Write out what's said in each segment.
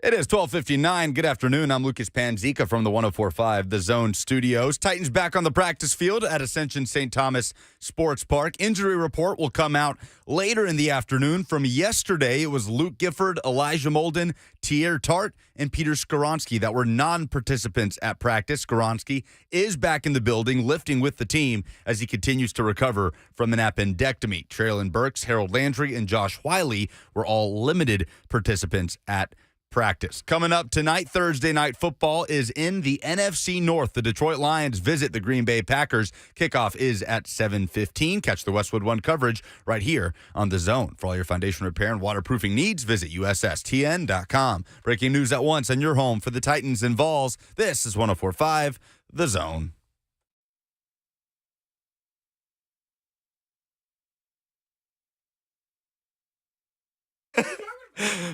It is 12:59. Good afternoon. I'm Lucas Panzica from the 104.5 The Zone Studios. Titans back on the practice field at Ascension St. Thomas Sports Park. Injury report will come out later in the afternoon. From yesterday, it was Luke Gifford, Elijah Molden, Tier Tart, and Peter Skoronski that were non-participants at practice. Skoronski is back in the building, lifting with the team as he continues to recover from an appendectomy. Traylon Burks, Harold Landry, and Josh Wiley were all limited participants at practice. Coming up tonight, Thursday Night Football is in the NFC North. The Detroit Lions visit the Green Bay Packers. Kickoff is at 7:15. Catch the Westwood One coverage right here on The Zone. For all your foundation repair and waterproofing needs, visit USSTN.com. Breaking news at once on your home for the Titans and Vols. This is 104.5 The Zone.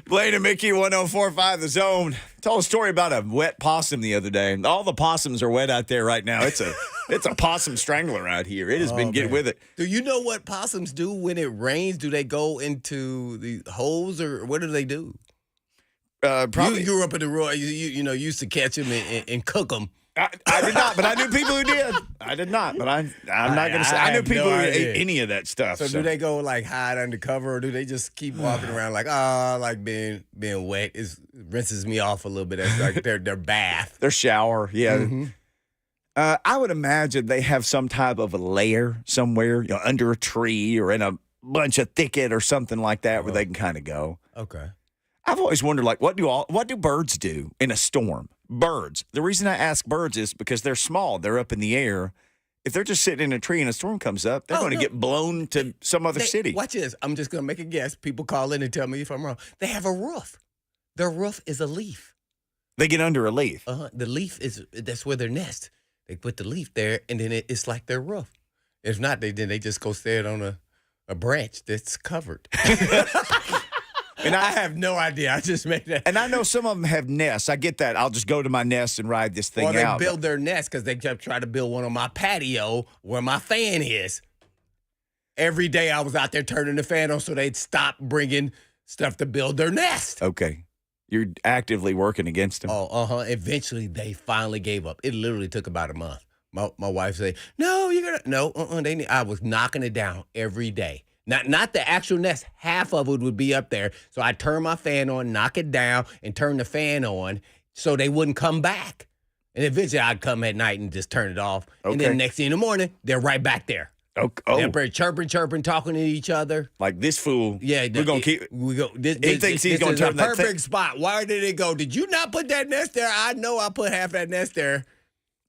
Blaine and Mickey, 104.5 The Zone. Told a story about a wet possum the other day. All the possums are wet out there right now. It's a possum strangler out here. It has been getting with it. Do you know what possums do when it rains? Do they go into the holes, or what do they do? Probably. You grew up in the rural. You used to catch them and cook them. I did not, but I knew people who did. I did not, but I'm not going to say. I knew people who ate any of that stuff. So do they go like hide under cover, or do they just keep walking around like being wet? It rinses me off a little bit. That's like their bath. Their shower, yeah. Mm-hmm. I would imagine they have some type of a lair somewhere, under a tree or in a bunch of thicket or something like that, where they can kind of go. Okay. I've always wondered, what do birds do in a storm? Birds. The reason I ask birds is because they're small. They're up in the air. If they're just sitting in a tree and a storm comes up, they're going to get blown to some other city. Watch this. I'm just going to make a guess. People call in and tell me if I'm wrong. They have a roof. Their roof is a leaf. They get under a leaf. The leaf that's where their nest. They put the leaf there, and then it's like their roof. If not, then they just go stand on a branch that's covered. And I have no idea. I just made that. And I know some of them have nests. I get that. I'll just go to my nest and ride this thing out. Well, they build their nest because they kept trying to build one on my patio where my fan is. Every day I was out there turning the fan on so they'd stop bringing stuff to build their nest. Okay. You're actively working against them. Oh, Eventually, they finally gave up. It literally took about a month. My wife said, "No, you're gonna no." I was knocking it down every day. Not the actual nest. Half of it would be up there. So I'd turn my fan on, knock it down, and turn the fan on so they wouldn't come back. And eventually I'd come at night and just turn it off. Okay. And then next thing in the morning, they're right back there. Oh. They're chirping, talking to each other. Like this fool. Yeah. We're going to keep. He thinks he's going to turn that perfect spot. Why did it go? Did you not put that nest there? I know I put half that nest there.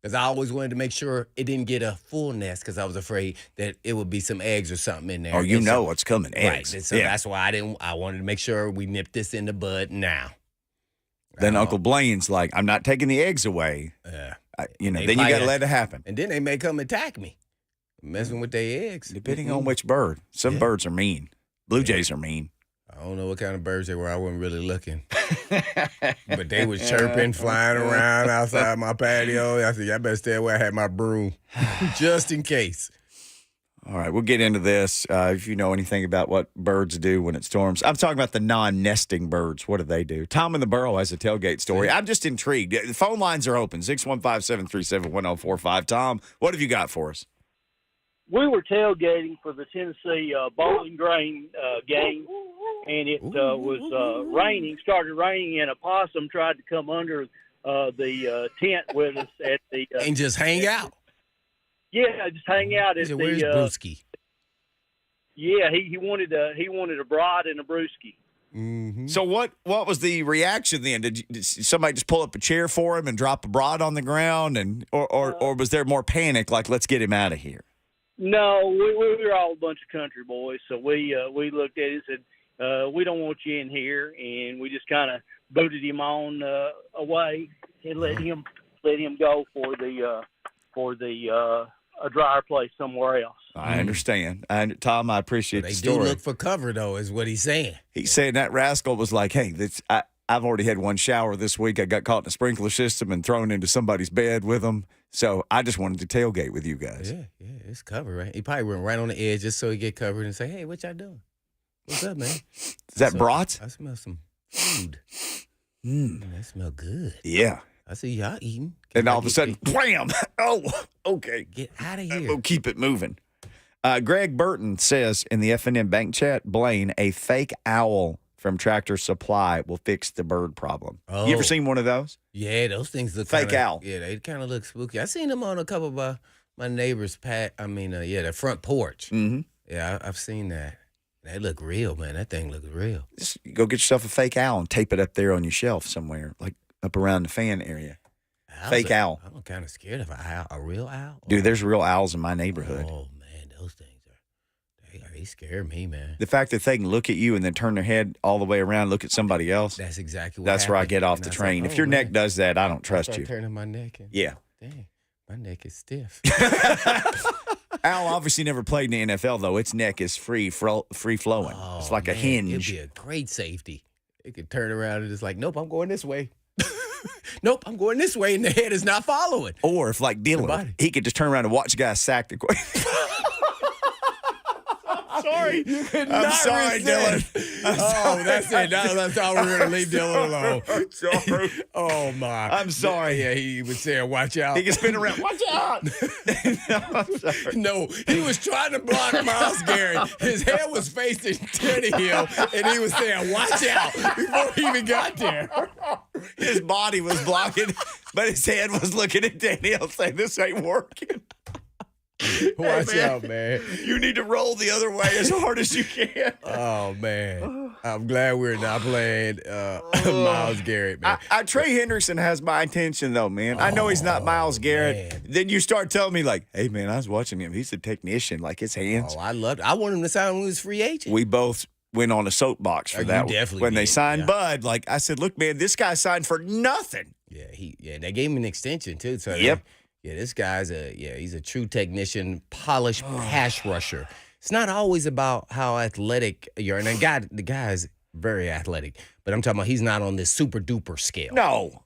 Because I always wanted to make sure it didn't get a full nest because I was afraid that it would be some eggs or something in there. Oh, you know what's coming, eggs. Right. So that's why I wanted to make sure we nipped this in the bud now. Then Uncle Blaine's like, I'm not taking the eggs away. Yeah. Then you got to let it happen. And then they may come attack me, messing with their eggs. Depending on which bird. Some birds are mean. Blue jays are mean. I don't know what kind of birds they were. I wasn't really looking. But they was chirping, flying around outside my patio. I said, I better stay away. I had my broom just in case. All right, we'll get into this. If you know anything about what birds do when it storms. I'm talking about the non-nesting birds. What do they do? Tom in the Burrow has a tailgate story. I'm just intrigued. The phone lines are open, 615-737-1045. Tom, what have you got for us? We were tailgating for the Tennessee Bowling Green game, and it was started raining, and a possum tried to come under the tent with us at the and just hang out. Yeah, just hang out at Where's Brewski? Yeah, he wanted a broad and a brewski. Mm-hmm. So what was the reaction then? Did somebody just pull up a chair for him and drop a broad on the ground, or was there more panic, like let's get him out of here? No, we were all a bunch of country boys, so we looked at it and said, we don't want you in here, and we just kind of booted him on away and let him go for a drier place somewhere else. I understand. Tom, I appreciate the story. They do look for cover, though, is what he's saying. He's saying that rascal was like, hey, I've already had one shower this week. I got caught in a sprinkler system and thrown into somebody's bed with them. So I just wanted to tailgate with you guys. Yeah, it's covered, right? He probably went right on the edge just so he get covered and say, hey, what y'all doing? What's up, man? Is that brats? I smell some food. That smell good. Yeah. I see y'all eating. And all of a sudden, wham! Oh, okay. Get out of here. We'll keep it moving. Greg Burton says in the F&M Bank Chat, Blaine, a fake owl from Tractor Supply will fix the bird problem. You ever seen one of those? Yeah, those things look Fake owl. Yeah, they kind of look spooky. I seen them on a couple of my neighbors' their front porch. Mm-hmm. Yeah, I've seen that. They look real, man. That thing looks real. Just go get yourself a fake owl and tape it up there on your shelf somewhere, like up around the fan area. Fake owl. I'm kind of scared of a real owl. Dude, there's real owls in my neighborhood. Oh, man, those things they scare me, man. The fact that they can look at you and then turn their head all the way around, look at somebody else. That's exactly what That's happened. where I get off the train. If your neck does that, I don't trust you. Turning my neck. Yeah. Dang, my neck is stiff. Owl obviously never played in the NFL, though. Its neck is free flowing. It's like a hinge. It'd be a great safety. It could turn around and it's like, nope, I'm going this way. Nope, I'm going this way, and the head is not following. Or if, like Dylan, he could just turn around and watch the guy sack the sorry. I'm sorry, Dylan. That's it. That's all we're going to leave Dylan alone. I'm sorry. Oh, my. I'm sorry. Yeah, he was saying, watch out. He can spin around. Watch out. No, I'm sorry. No, he was trying to block Myles Garrett. His head was facing Tannehill, and he was saying, watch out, before he even got there. His body was blocking, but his head was looking at Tannehill saying, this ain't working. Watch out, man. You need to roll the other way as hard as you can. Oh, man. I'm glad we're not playing Myles Garrett, man. Trey Hendrickson has my attention, though, man. I know he's not Myles Garrett. Man. Then you start telling me, like, hey, man, I was watching him. He's a technician, like his hands. Oh, I want him to sign when he was free agent. We both went on a soapbox for that definitely when they did, signed yeah. Bud. Like, I said, look, man, this guy signed for nothing. Yeah, they gave him an extension, too. So Yep. This guy's he's a true technician, polished pass rusher. It's not always about how athletic you are. And the guy is very athletic, but I'm talking about he's not on this super duper scale. No.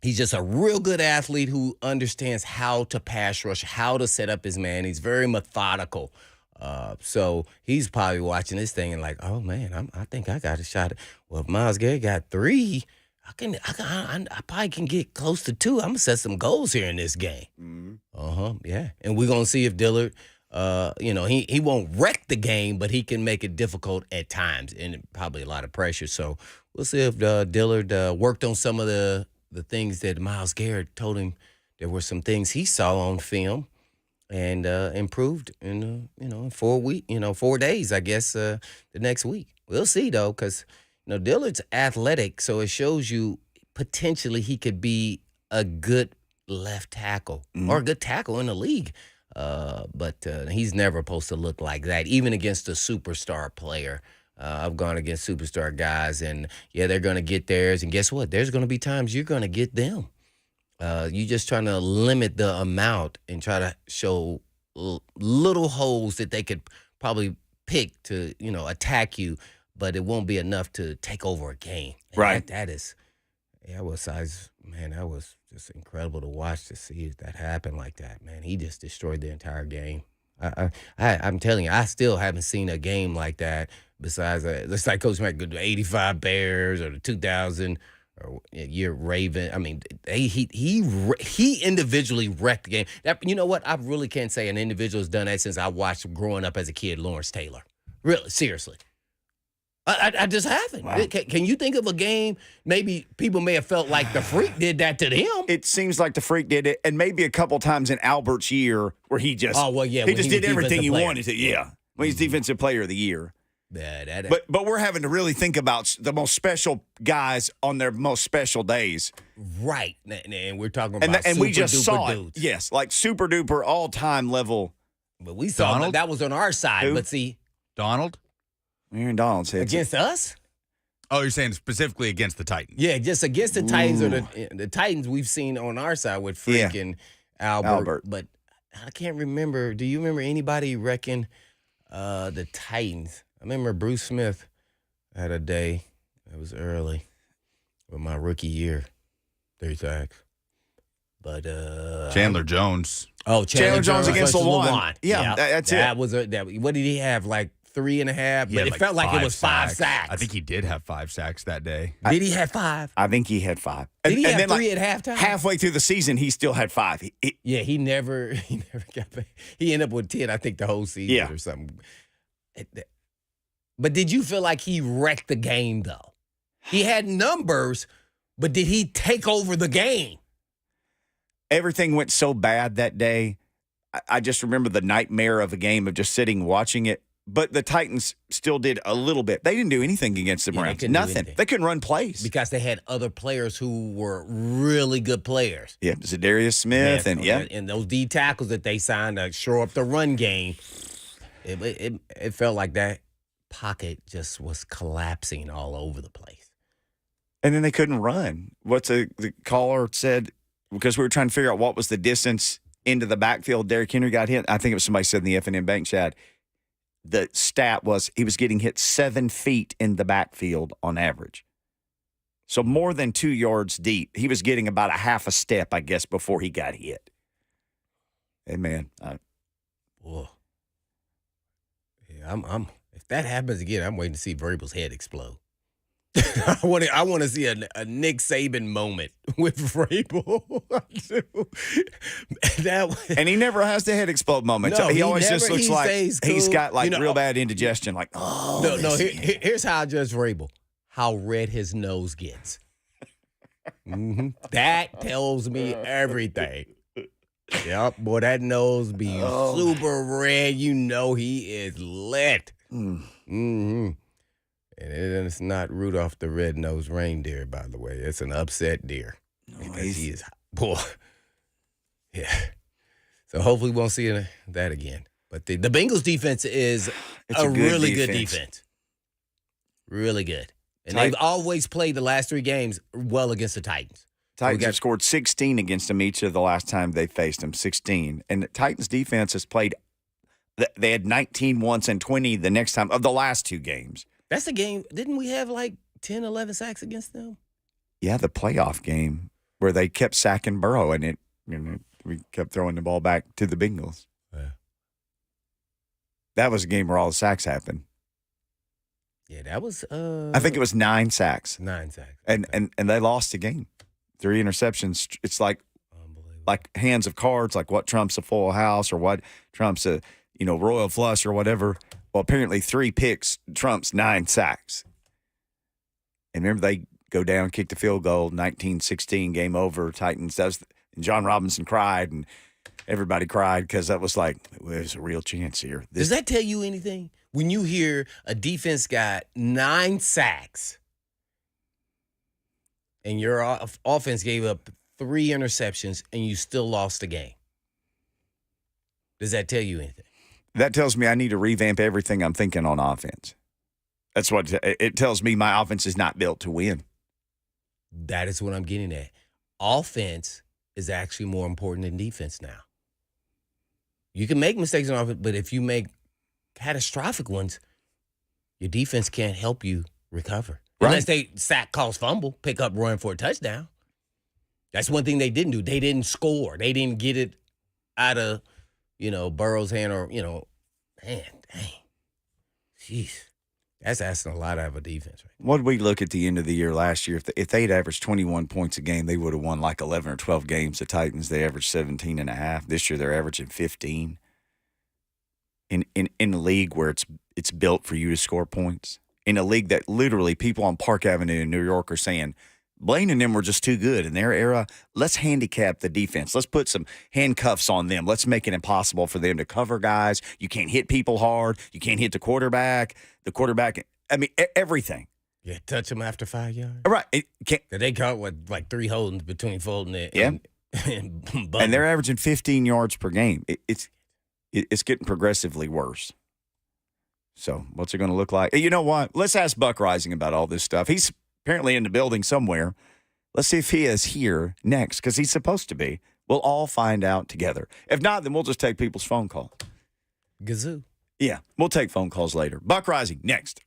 He's just a real good athlete who understands how to pass rush, how to set up his man. He's very methodical. So he's probably watching this thing and like, oh man, I think I got a shot. Well, if Myles Garrett got 3, I probably can get close to 2. I'm gonna set some goals here in this game. Mm-hmm. Yeah, and we're gonna see if Dillard, he won't wreck the game, but he can make it difficult at times and probably a lot of pressure. So we'll see if Dillard worked on some of the things that Myles Garrett told him. There were some things he saw on film and improved in 4 days, I guess, the next week. We'll see though, because. Dillard's athletic, so it shows you potentially he could be a good left tackle or a good tackle in the league. But he's never supposed to look like that, even against a superstar player. I've gone against superstar guys, and, they're going to get theirs. And guess what? There's going to be times you're going to get them. You're just trying to limit the amount and try to show little holes that they could probably pick to, attack you. But it won't be enough to take over a game. And right. That was just incredible to watch, to see that happen like that, man. He just destroyed the entire game. I'm telling you, I still haven't seen a game like that besides, it's like Coach Mack, the 85 Bears or the 2000 or year Raven. I mean, he individually wrecked the game. You know what? I really can't say an individual has done that since I watched growing up as a kid, Lawrence Taylor. Really, seriously. I just haven't. Wow. Can you think of a game maybe people may have felt like the Freak did that to him? It seems like the Freak did it, and maybe a couple times in Albert's year where he just he just did everything he wanted to. Yeah, when he's Defensive Player of the Year. But we're having to really think about the most special guys on their most special days. Right, and we're talking about and we just saw dudes. It. Yes, like super duper all time level. But we saw that was on our side. Who? But see, Donald. Aaron Donald's head against us? Oh, you're saying specifically against the Titans? Yeah, just against the Titans or the Titans we've seen on our side with Freak and Albert. But I can't remember. Do you remember anybody wrecking the Titans? I remember Bruce Smith had a day. It was early with my rookie year, 3 sacks. But Chandler Jones. Oh, Chandler Jones against LeWan. Yeah, that's it. What did he have? Like 3.5, He but had it felt like it was 5 sacks. sacks. I think he did have 5 sacks that day. Did he have 5? I think he had 5. Did he have then, 3 at halftime? Halfway through the season, he still had 5. Yeah, he never got back. He ended up with 10, I think, the whole season or something. But did you feel like he wrecked the game, though? He had numbers, but did he take over the game? Everything went so bad that day. I just remember the nightmare of a game of just sitting watching it. But the Titans still did a little bit. They didn't do anything against the Browns. Nothing. They couldn't run plays. Because they had other players who were really good players. Yeah, Zadarius Smith and those D tackles that they signed to shore up the run game. It felt like that pocket just was collapsing all over the place. And then they couldn't run. The caller said, because we were trying to figure out what was the distance into the backfield Derrick Henry got hit. I think it was somebody said in the F&M Bank chat. The stat was he was getting hit 7 feet in the backfield on average. So more than 2 yards deep. He was getting about a half a step, I guess, before he got hit. Hey, man. Yeah, if that happens again, I'm waiting to see Vrabel's head explode. I want to see a Nick Saban moment with Vrabel. And he never has the head explode moment. No, he always just looks like cool. he's got real bad indigestion. Like, Here's how I judge Vrabel: how red his nose gets. That tells me everything. Yep, boy, that nose be super red. You know he is lit. Mm-hmm. And it's not Rudolph the Red-Nosed Reindeer, by the way. It's an upset deer. Because he is, boy. Yeah. So hopefully we won't see that again. But the Bengals defense is a really good defense. Really good. And they've always played the last 3 games well against the Titans. Titans have scored 16 against them each of the last time they faced them, 16. And the Titans defense has played – they had 19 once and 20 the next time of the last 2 games. That's the game. Didn't we have 10, 11 sacks against them? Yeah, the playoff game where they kept sacking Burrow and we kept throwing the ball back to the Bengals. Yeah. That was a game where all the sacks happened. Yeah, that was I think it was 9 sacks. 9 sacks. And they lost the game. 3 interceptions. It's like hands of cards, like what trumps a full house or what trumps a royal flush or whatever. Well, apparently 3 picks trumps 9 sacks. And remember, they go down, kick the field goal, 19-16, game over. Titans and John Robinson cried, and everybody cried because that was like, there's a real chance here. Does that tell you anything? When you hear a defense got 9 sacks and your offense gave up 3 interceptions and you still lost the game, does that tell you anything? That tells me I need to revamp everything I'm thinking on offense. That's what it tells me. My offense is not built to win. That is what I'm getting at. Offense is actually more important than defense now. You can make mistakes on offense, but if you make catastrophic ones, your defense can't help you recover. Right. Unless they sack, cause fumble, pick up, run for a touchdown. That's one thing they didn't do. They didn't score. They didn't get it out of Burrow's hand or, man, dang. Jeez. That's asking a lot out of a defense. Right? What did we look at the end of the year last year? If they'd averaged 21 points a game, they would have won 11 or 12 games. The Titans, they averaged 17.5. This year, they're averaging 15. In a league where it's built for you to score points. In a league that literally people on Park Avenue in New York are saying, Blaine and them were just too good in their era. Let's handicap the defense. Let's put some handcuffs on them. Let's make it impossible for them to cover guys. You can't hit people hard. You can't hit the quarterback. Everything. Yeah, touch them after 5 yards. Right. They caught 3 holdings between Fulton and and they're averaging 15 yards per game. It's getting progressively worse. So what's it going to look like? You know what? Let's ask Buck Reising about all this stuff. He's apparently in the building somewhere. Let's see if he is here next, because he's supposed to be. We'll all find out together. If not, then we'll just take people's phone calls. Gazoo. Yeah, we'll take phone calls later. Buck Reising next.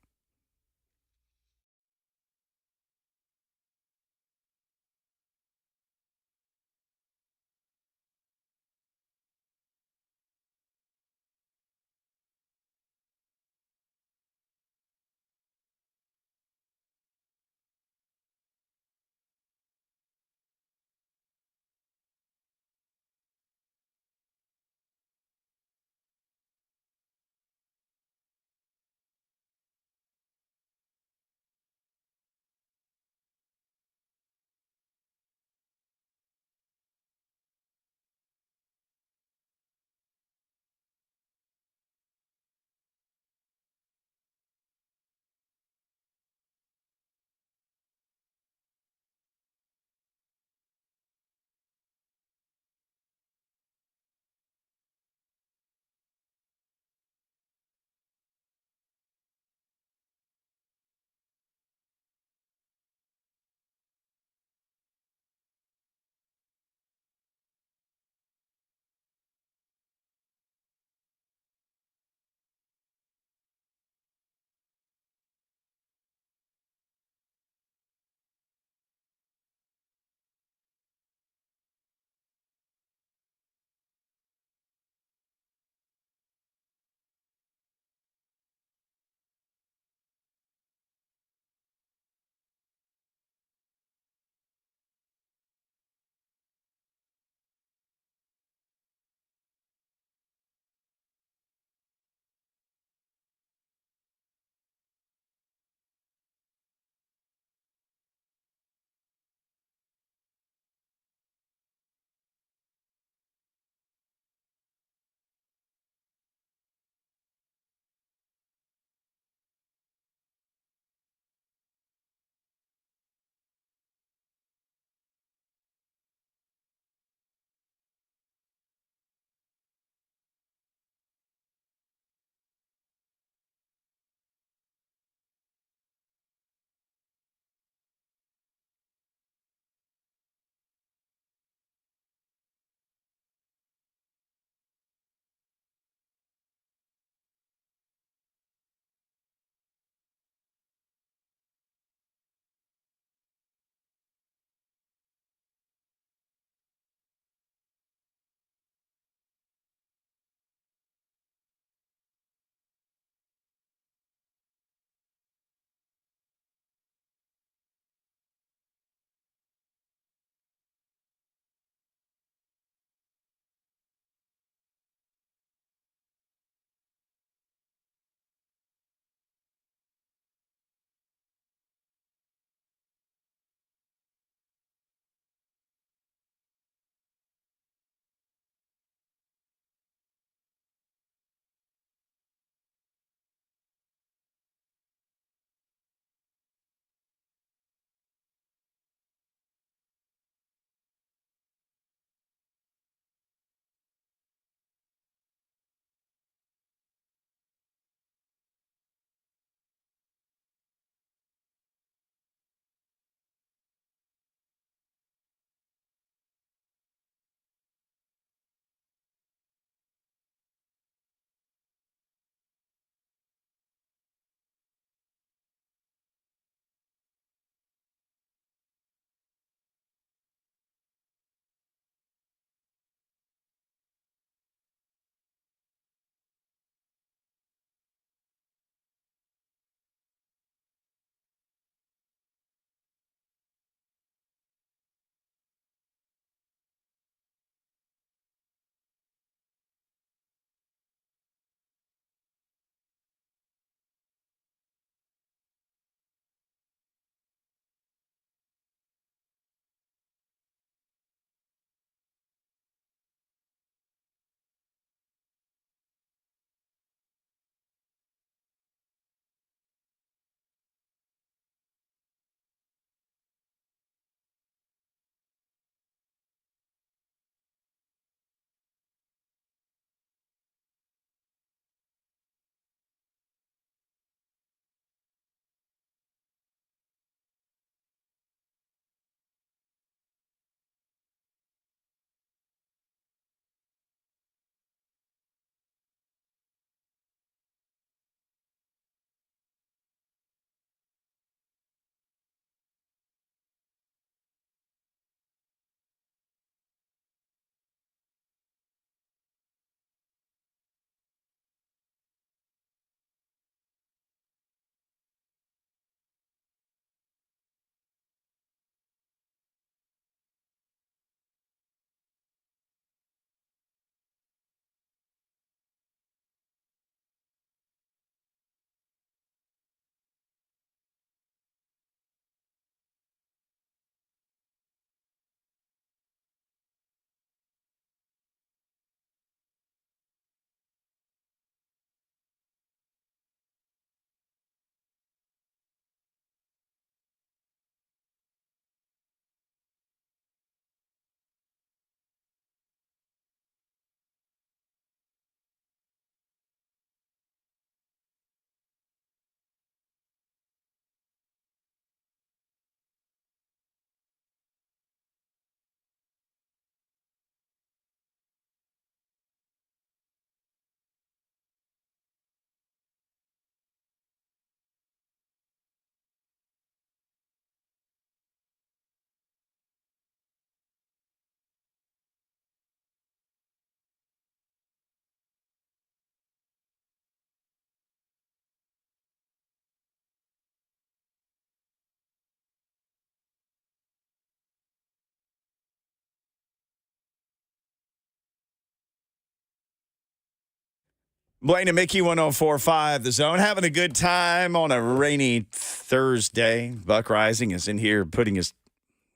Blaine and Mickey, 104.5 The Zone, having a good time on a rainy Thursday. Buck Reising is in here putting his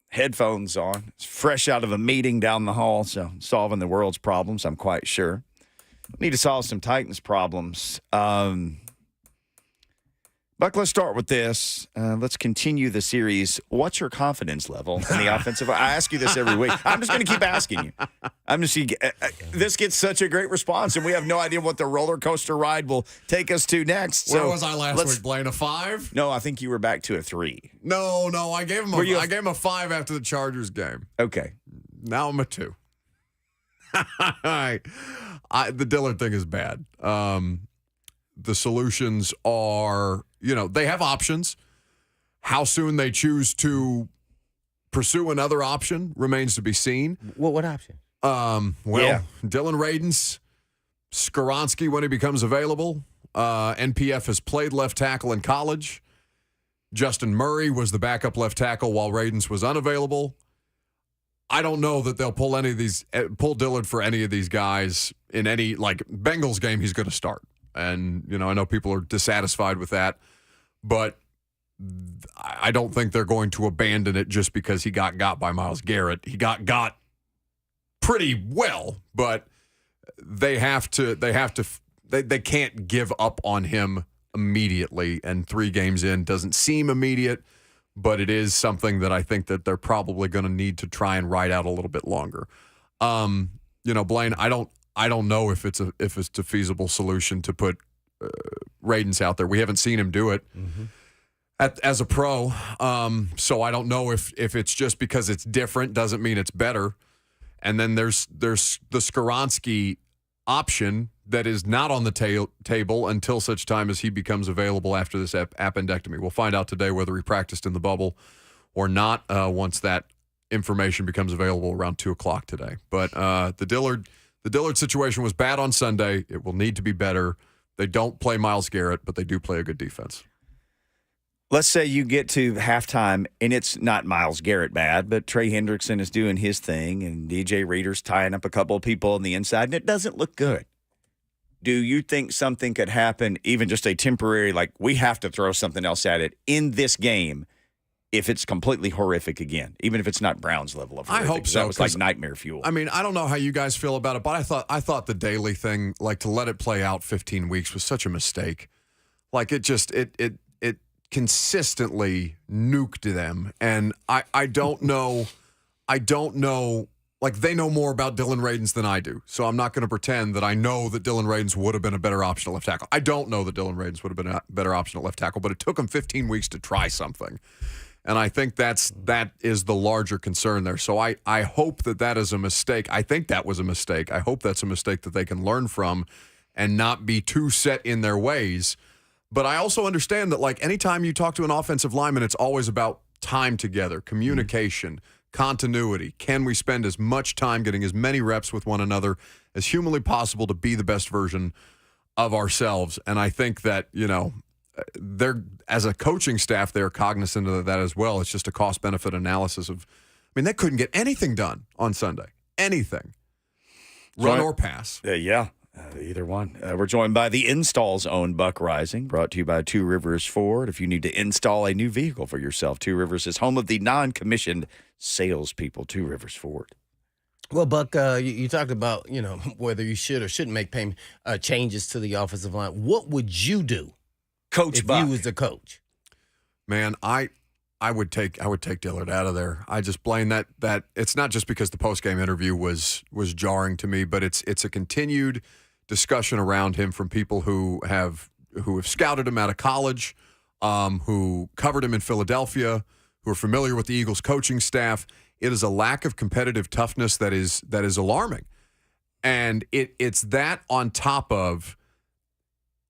headphones on. He's fresh out of a meeting down the hall, so solving the world's problems, I'm quite sure. Need to solve some Titans problems. Buck, let's start with this. Let's continue the series. What's your confidence level in the offensive? I ask you this every week. I'm just going to keep asking you. This gets such a great response, and we have no idea what the roller coaster ride will take us to next. Where was I last week, Blaine? A 5? No, I think you were back to a 3. No, I gave him I gave him a 5 after the Chargers game. Okay. Now I'm a 2. The Dillard thing is bad. The solutions are, they have options. How soon they choose to pursue another option remains to be seen. What option? Dylan Radins, Skoronski when he becomes available. NPF has played left tackle in college. Justin Murray was the backup left tackle while Radins was unavailable. I don't know that they'll pull Dillard for any of these guys in any, Bengals game he's going to start. And, I know people are dissatisfied with that, but I don't think they're going to abandon it just because he got by Myles Garrett. He got pretty well, but they can't give up on him immediately, and 3 games in doesn't seem immediate, but it is something that I think that they're probably going to need to try and ride out a little bit longer. Blaine, I don't know if it's a feasible solution to put Radins out there. We haven't seen him do it as a pro, so I don't know if it's just because it's different doesn't mean it's better. And then there's the Skoronski option that is not on the table until such time as he becomes available after this appendectomy. We'll find out today whether he practiced in the bubble or not once that information becomes available around 2 o'clock today. But the Dillard situation was bad on Sunday. It will need to be better. They don't play Myles Garrett, but they do play a good defense. Let's say you get to halftime, and it's not Myles Garrett bad, but Trey Hendrickson is doing his thing, and DJ Reader's tying up a couple of people on the inside, and it doesn't look good. Do you think something could happen, even just a temporary, we have to throw something else at it in this game, if it's completely horrific again, even if it's not Brown's level of horrific? I hope so. That was like nightmare fuel. I mean, I don't know how you guys feel about it, but I thought the daily thing, to let it play out 15 weeks was such a mistake. It consistently nuked them, and I don't know. They know more about Dylan Radins than I do, so I'm not going to pretend that I know that Dylan Radins would have been a better option at left tackle. I don't know that Dylan Radins would have been a better option at left tackle, but it took him 15 weeks to try something. And I think that is the larger concern there. So I hope that is a mistake. I think that was a mistake. I hope that's a mistake that they can learn from and not be too set in their ways. But I also understand that, anytime you talk to an offensive lineman, it's always about time together, communication, continuity. Can we spend as much time getting as many reps with one another as humanly possible to be the best version of ourselves? And I think that, they're, as a coaching staff, they're cognizant of that as well. It's just a cost-benefit analysis of, they couldn't get anything done on Sunday. Anything. Run or pass. Either one. We're joined by the Install's own Buck Reising, brought to you by Two Rivers Ford. If you need to install a new vehicle for yourself, Two Rivers is home of the non-commissioned salespeople, Two Rivers Ford. Well, Buck, you talked about, whether you should or shouldn't make changes to the offensive line. What would you do? Coach Buck. If you was the coach. Man, I would take Dillard out of there. I just blame that it's not just because the post-game interview was jarring to me, but it's a continued discussion around him from people who have scouted him out of college, who covered him in Philadelphia, who are familiar with the Eagles coaching staff. It is a lack of competitive toughness that is alarming. And it's that on top of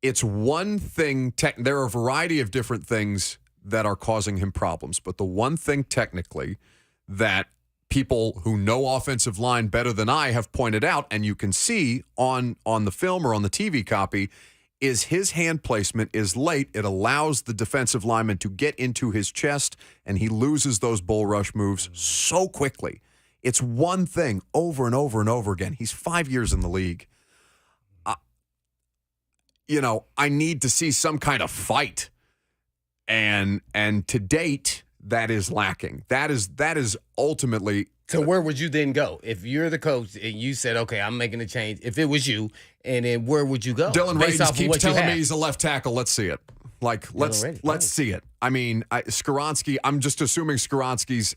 it's one thing. There are a variety of different things that are causing him problems, but the one thing technically that people who know offensive line better than I have pointed out, and you can see on the film or on the TV copy, is his hand placement is late. It allows the defensive lineman to get into his chest, and he loses those bull rush moves so quickly. It's one thing over and over and over again. He's 5 years in the league. I need to see some kind of fight. And to date, that is lacking. That is ultimately. So where would you then go if you're the coach and you said, "Okay, I'm making a change"? If it was you, and then where would you go? Dylan based Radins off of keeps what you telling me have? he's a left tackle. Let's see it. Let's see it. I mean, Skoronski. I'm just assuming Skoronski's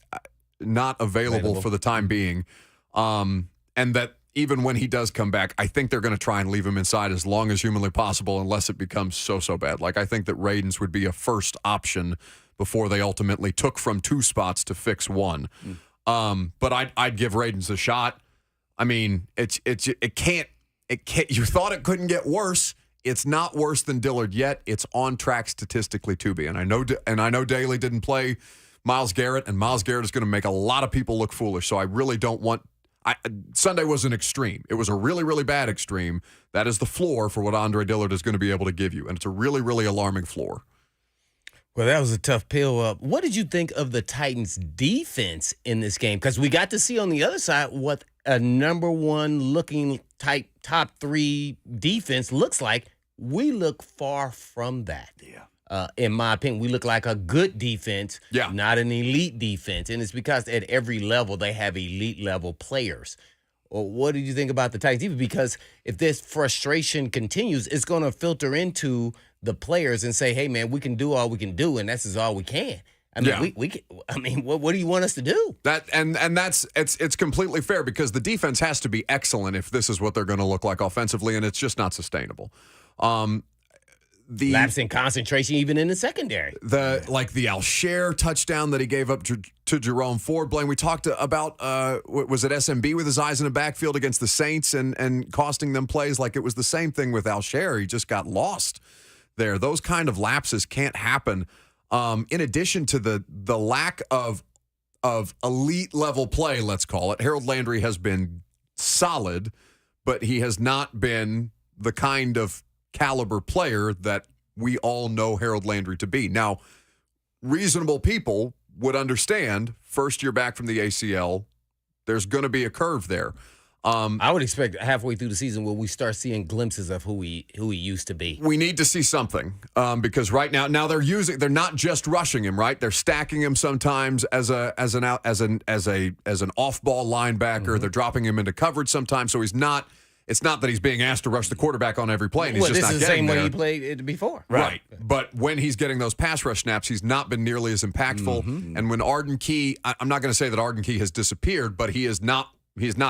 not available for the time being, and that even when he does come back, I think they're going to try and leave him inside as long as humanly possible, unless it becomes so bad. Like, I think that Radins would be a first option before they ultimately took from 2 spots to fix 1. But I'd give Radins a shot. I mean, it can't. You thought it couldn't get worse. It's not worse than Dillard yet. It's on track statistically to be. And I know Daly didn't play Myles Garrett, and Myles Garrett is going to make a lot of people look foolish. So I really don't want. Sunday was an extreme. It was a really, really bad extreme. That is the floor for what Andre Dillard is going to be able to give you, and it's a really, really alarming floor. Well, that was a tough pill. What did you think of the Titans' defense in this game? Because we got to see on the other side what a number 1 looking type top 3 defense looks like. We look far from that. Yeah. In my opinion, we look like a good defense, not an elite defense. And it's because at every level they have elite level players. Well, what did you think about the Titans defense? Because if this frustration continues, it's going to filter into the players and say, "Hey, man, we can do all we can do, and this is all we can." I mean, we can, I mean, what do you want us to do? That and that's it's completely fair, because the defense has to be excellent if this is what they're going to look like offensively, and it's just not sustainable. The lapse in concentration even in the secondary. The Alshare touchdown that he gave up to Jerome Ford. Blaine, we talked about was it SMB with his eyes in the backfield against the Saints and costing them plays. Like, it was the same thing with Alshare. He just got lost there. Those kind of lapses can't happen. In addition to the lack of elite level play, let's call it, Harold Landry has been solid, but he has not been the kind of caliber player that we all know Harold Landry to be. Now, reasonable people would understand, first year back from the ACL, there's going to be a curve there. I would expect halfway through the season where we start seeing glimpses of who he used to be. We need to see something because right now they're not just rushing him, right? They're stacking him sometimes as an off-ball linebacker. Mm-hmm. They're dropping him into coverage sometimes, so he's not. It's not that he's being asked to rush the quarterback on every play, and he's just not getting there. This is the same way he played it before. Right. But when he's getting those pass rush snaps, he's not been nearly as impactful. Mm-hmm. And when Arden Key, I'm not going to say that Arden Key has disappeared, but he is not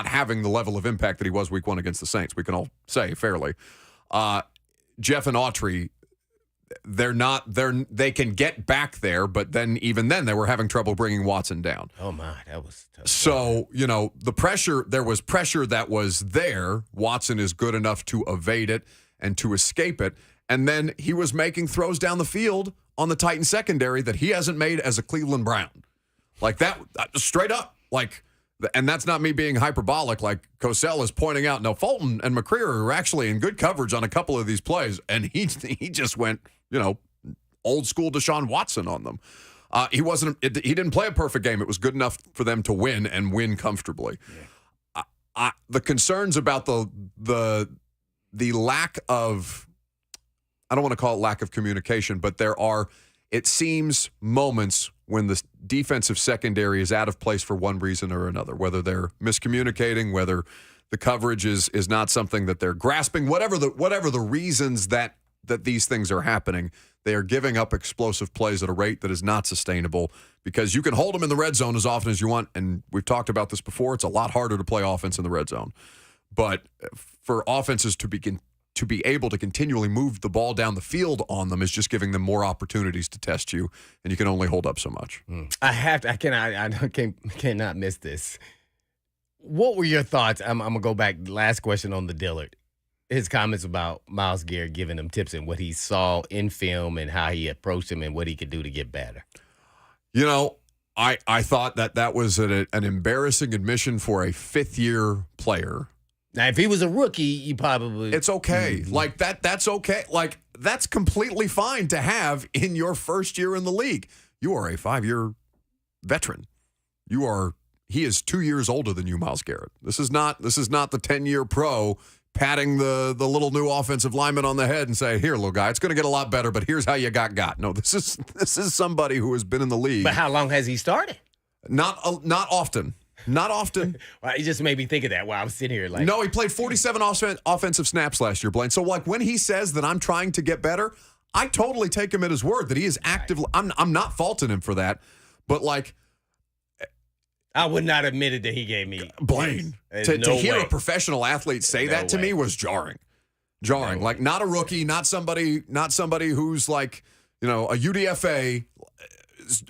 having the level of impact that he was week 1 against the Saints. We can all say fairly. Jeff and Autry, they can get back there, but then even then they were having trouble bringing Watson down. Oh my, that was tough. So, there was pressure that was there. Watson is good enough to evade it and to escape it. And then he was making throws down the field on the Titan secondary that he hasn't made as a Cleveland Brown. Like that, straight up. And that's not me being hyperbolic, like Cosell is pointing out. Now, Fulton and McCreary are actually in good coverage on a couple of these plays, and he just went, old school Deshaun Watson on them. He didn't play a perfect game. It was good enough for them to win and win comfortably. Yeah. The concerns about the lack of, I don't want to call it lack of communication, but there are, it seems, moments when the defensive secondary is out of place for one reason or another, whether they're miscommunicating, whether the coverage is not something that they're grasping, whatever the reasons that these things are happening, they are giving up explosive plays at a rate that is not sustainable, because you can hold them in the red zone as often as you want, and we've talked about this before. It's a lot harder to play offense in the red zone. But for offenses to be able to continually move the ball down the field on them is just giving them more opportunities to test you, and you can only hold up so much. I cannot miss this. What were your thoughts? I'm going to go back, last question on the Dillard. His comments about Myles Garrett giving him tips and what he saw in film and how he approached him and what he could do to get better. I thought that was an embarrassing admission for a fifth-year player. Now, if he was a rookie, you probably... It's okay. Like, that's okay. Like, that's completely fine to have in your first year in the league. You are a 5-year veteran. He is 2 years older than you, Myles Garrett. This is not the 10-year pro patting the little new offensive lineman on the head and say, "Here, little guy, it's going to get a lot better, but here's how you got." No, this is somebody who has been in the league. But how long has he started? Not often. Not often. Well, it just made me think of that while I was sitting here. Like, No, he played 47 offensive snaps last year, Blaine. So, like, when he says that I'm trying to get better, I totally take him at his word that he is actively. I'm not faulting him for that, but like, I would not have admitted that he gave me Blaine, to hear a professional athlete say that to me was jarring. Like, not a rookie, not somebody who's like, a UDFA,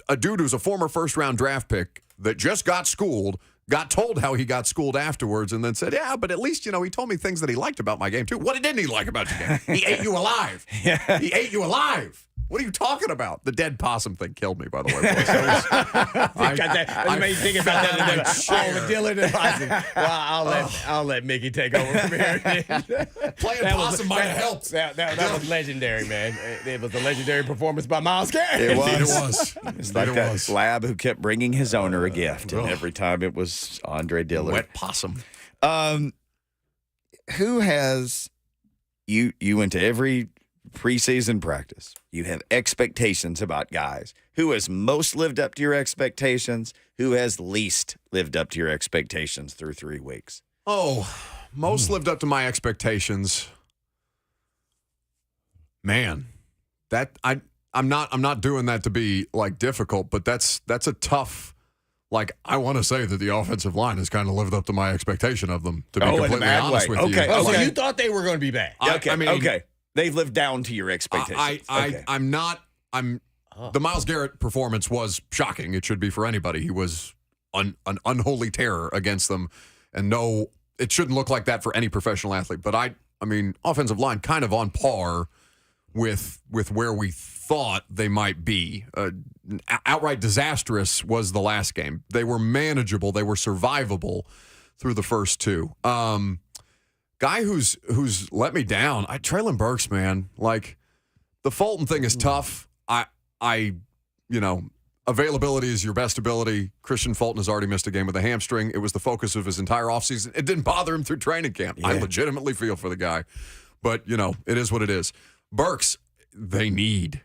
a dude who's a former first-round draft pick that just got schooled, got told how he got schooled afterwards, and then said, "Yeah, but at least, he told me things that he liked about my game, too." What didn't he like about your game? He ate you alive. Yeah. He ate you alive. What are you talking about? The dead possum thing killed me, by the way, boys. That made me think about that. Dylan and Reising. Well, I'll let Mickey take over from here. Playing possum might have helped. That was legendary, man. It was a legendary performance by Myles Garrett. It was. It was. It's like that slab who kept bringing his owner a gift, and every time it was Andre Dillard. Wet possum. Who has you went to every preseason practice? You have expectations about guys. Who has most lived up to your expectations? Who has least lived up to your expectations through 3 weeks? Oh, most lived up to my expectations. Man, that I'm not doing that to be like difficult, but that's a tough. Like, I want to say that the offensive line has kind of lived up to my expectation of them, to be completely honest with you. So you thought they were going to be bad? Okay. They've lived down to your expectations. The Myles Garrett performance was shocking. It should be for anybody. He was an unholy terror against them, and no, it shouldn't look like that for any professional athlete. But I mean, offensive line kind of on par with where we thought they might be. Outright disastrous was the last game. They were manageable. They were survivable through the first 2. Guy who's let me down, Treylon Burks, man. Like, the Fulton thing is tough. Availability is your best ability. Christian Fulton has already missed a game with a hamstring. It was the focus of his entire offseason. It didn't bother him through training camp. Yeah. I legitimately feel for the guy. But, it is what it is. Burks, they need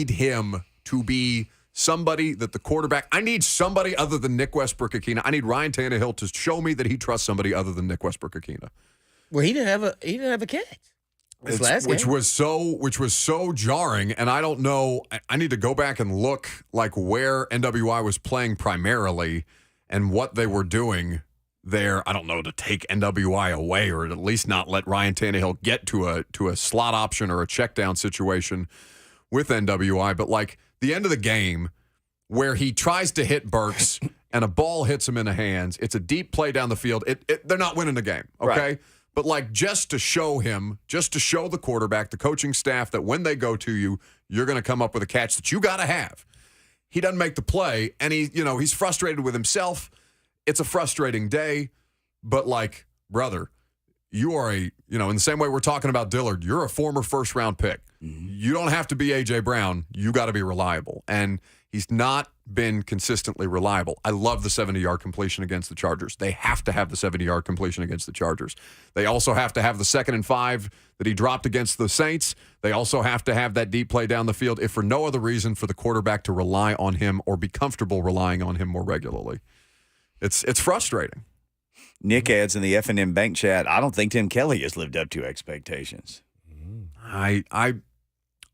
him to be somebody that the quarterback. I need somebody other than Nick Westbrook-Akina. I need Ryan Tannehill to show me that he trusts somebody other than Nick Westbrook-Akina. Well, he didn't have a catch. Which was so jarring, and I don't know. I need to go back and look like where NWI was playing primarily and what they were doing there. I don't know, to take NWI away, or at least not let Ryan Tannehill get to a slot option or a check down situation with NWI. But like the end of the game where he tries to hit Burks and a ball hits him in the hands, it's a deep play down the field. They're not winning the game, okay? Right. But like just to show the quarterback, the coaching staff, that when they go to you, you're going to come up with a catch that you got to have. He doesn't make the play, and he's frustrated with himself. It's a frustrating day, but like, brother, you are in the same way we're talking about Dillard, you're a former first-round pick. Mm-hmm. You don't have to be A.J. Brown. You got to be reliable. And he's not been consistently reliable. I love the 70-yard completion against the Chargers. They have to have the 70-yard completion against the Chargers. They also have to have the 2nd and 5 that he dropped against the Saints. They also have to have that deep play down the field, if for no other reason for the quarterback to rely on him or be comfortable relying on him more regularly. It's frustrating. Nick adds in the F&M Bank chat, I don't think Tim Kelly has lived up to expectations.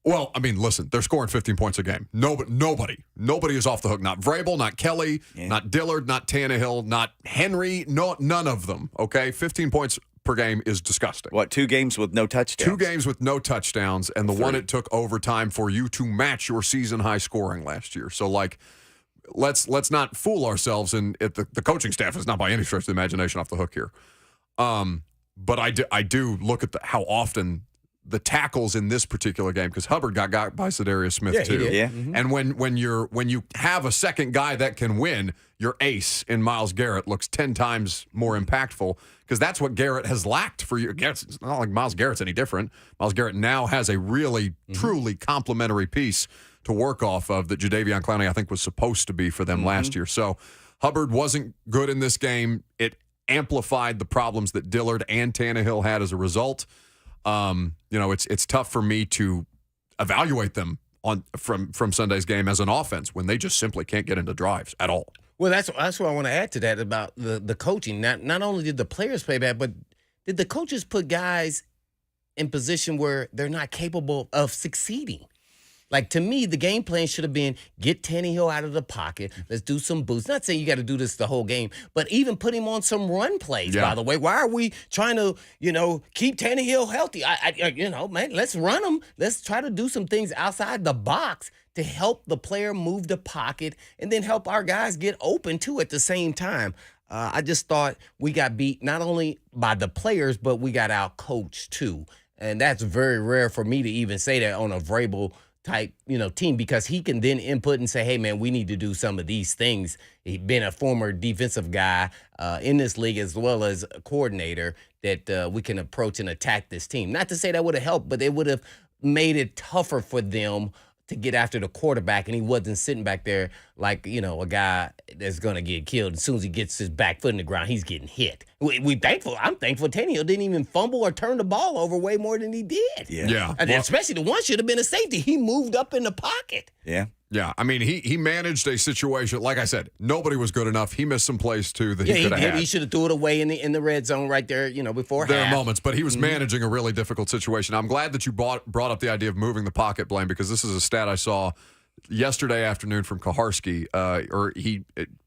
Well, I mean, listen, they're scoring 15 points a game. Nobody is off the hook. Not Vrabel, not Kelly, not Dillard, not Tannehill, not Henry. No, none of them. Okay, 15 points per game is disgusting. What, 2 games with no touchdowns? 2 games with no touchdowns, and the one it took overtime for you to match your season high scoring last year. So, like, let's not fool ourselves. And the coaching staff is not by any stretch of the imagination off the hook here. But I do look at how often the tackles in this particular game, because Hubbard got by Zadarius Smith too. Yeah. Mm-hmm. And when you have a second guy that can win, your ace in Myles Garrett looks 10 times more impactful, because that's what Garrett has lacked for you. It's not like Myles Garrett's any different. Myles Garrett now has a really, truly complementary piece to work off of that Jadeveon Clowney, I think, was supposed to be for them last year. So Hubbard wasn't good in this game. amplified the problems that Dillard and Tannehill had as a result. It's tough for me to evaluate them from Sunday's game as an offense when they just simply can't get into drives at all. Well, that's what I want to add to that about the coaching. Not only did the players play bad, but did the coaches put guys in position where they're not capable of succeeding? Like, to me, the game plan should have been get Tannehill out of the pocket. Let's do some boosts. Not saying you got to do this the whole game, but even put him on some run plays, by the way. Why are we trying to, keep Tannehill healthy? Man, let's run him. Let's try to do some things outside the box to help the player move the pocket and then help our guys get open, too, at the same time. I just thought we got beat not only by the players, but we got out-coached, too. And that's very rare for me to even say that on a Vrabel type, team, because he can then input and say, hey, man, we need to do some of these things. He's been a former defensive guy in this league as well as a coordinator that we can approach and attack this team. Not to say that would have helped, but it would have made it tougher for them to get after the quarterback, and he wasn't sitting back there like, a guy that's going to get killed. As soon as he gets his back foot in the ground, he's getting hit. I'm thankful Tannehill didn't even fumble or turn the ball over way more than he did. Yeah. And especially the one should have been a safety. He moved up in the pocket. Yeah. Yeah, I mean, he managed a situation. Like I said, nobody was good enough. He missed some plays, too, that he could have had. He should have threw it away in the red zone right there, before There half. are moments, but he was managing a really difficult situation. I'm glad that you brought up the idea of moving the pocket, Blaine, because this is a stat I saw yesterday afternoon from Kaharski.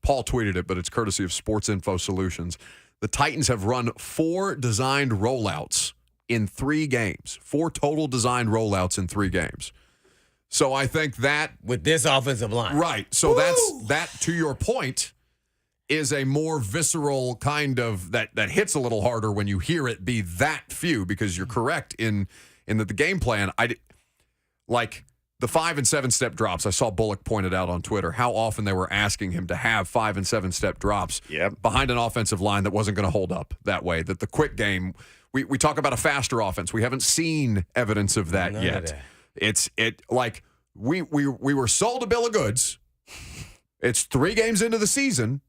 Paul tweeted it, but it's courtesy of Sports Info Solutions. The Titans have run 4 designed rollouts in 3 games. 4 total designed rollouts in 3 games. So I think that with this offensive line. Right. So that to your point is a more visceral kind of that hits a little harder when you hear it be that few, because you're correct in that the game plan, like the 5 and 7 step drops. I saw Bullock pointed out on Twitter how often they were asking him to have 5 and 7 step drops behind an offensive line that wasn't going to hold up that way. That the quick game, we talk about a faster offense. We haven't seen evidence of that yet. We were sold a bill of goods. It's 3 games into the season.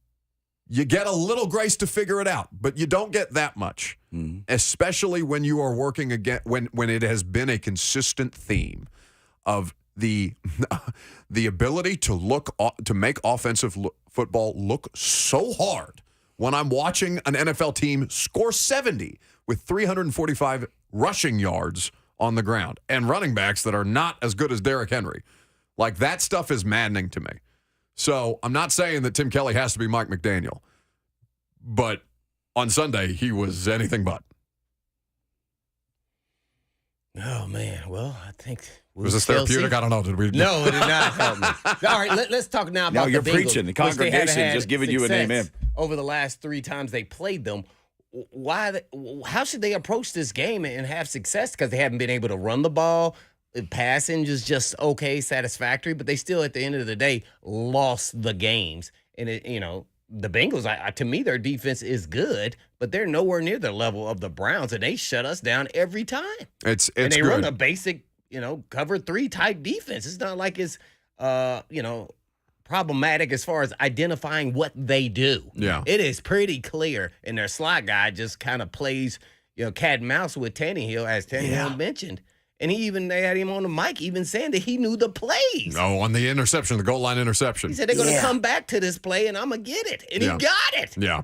You get a little grace to figure it out, but you don't get that much, especially when you are working again when it has been a consistent theme of the ability to make offensive football look so hard. When I'm watching an NFL team score 70 with 345 rushing yards on the ground and running backs that are not as good as Derrick Henry. Like, that stuff is maddening to me. So I'm not saying that Tim Kelly has to be Mike McDaniel, but on Sunday he was anything but. Oh, man. Well, I think was this therapeutic? I don't know. Did we? No, it did not help me. All right, let's talk now about you're the Bengals, preaching. The congregation just giving you an amen. Over the last 3 times they played them. How should they approach this game and have success? Because they haven't been able to run the ball. Passing is just okay, satisfactory, but they still, at the end of the day, lost the games. And, the Bengals, to me, their defense is good, but they're nowhere near the level of the Browns, and they shut us down every time. It's and they good. run a basic, cover 3 type defense. It's not like it's, problematic as far as identifying what they do. Yeah. It is pretty clear, and their slot guy just kind of plays, cat and mouse with Tannehill, as Tannehill mentioned. And they had him on the mic even saying that he knew the plays. No, on the interception, the goal line interception. He said they're going to come back to this play, and I'm going to get it. And he got it. Yeah.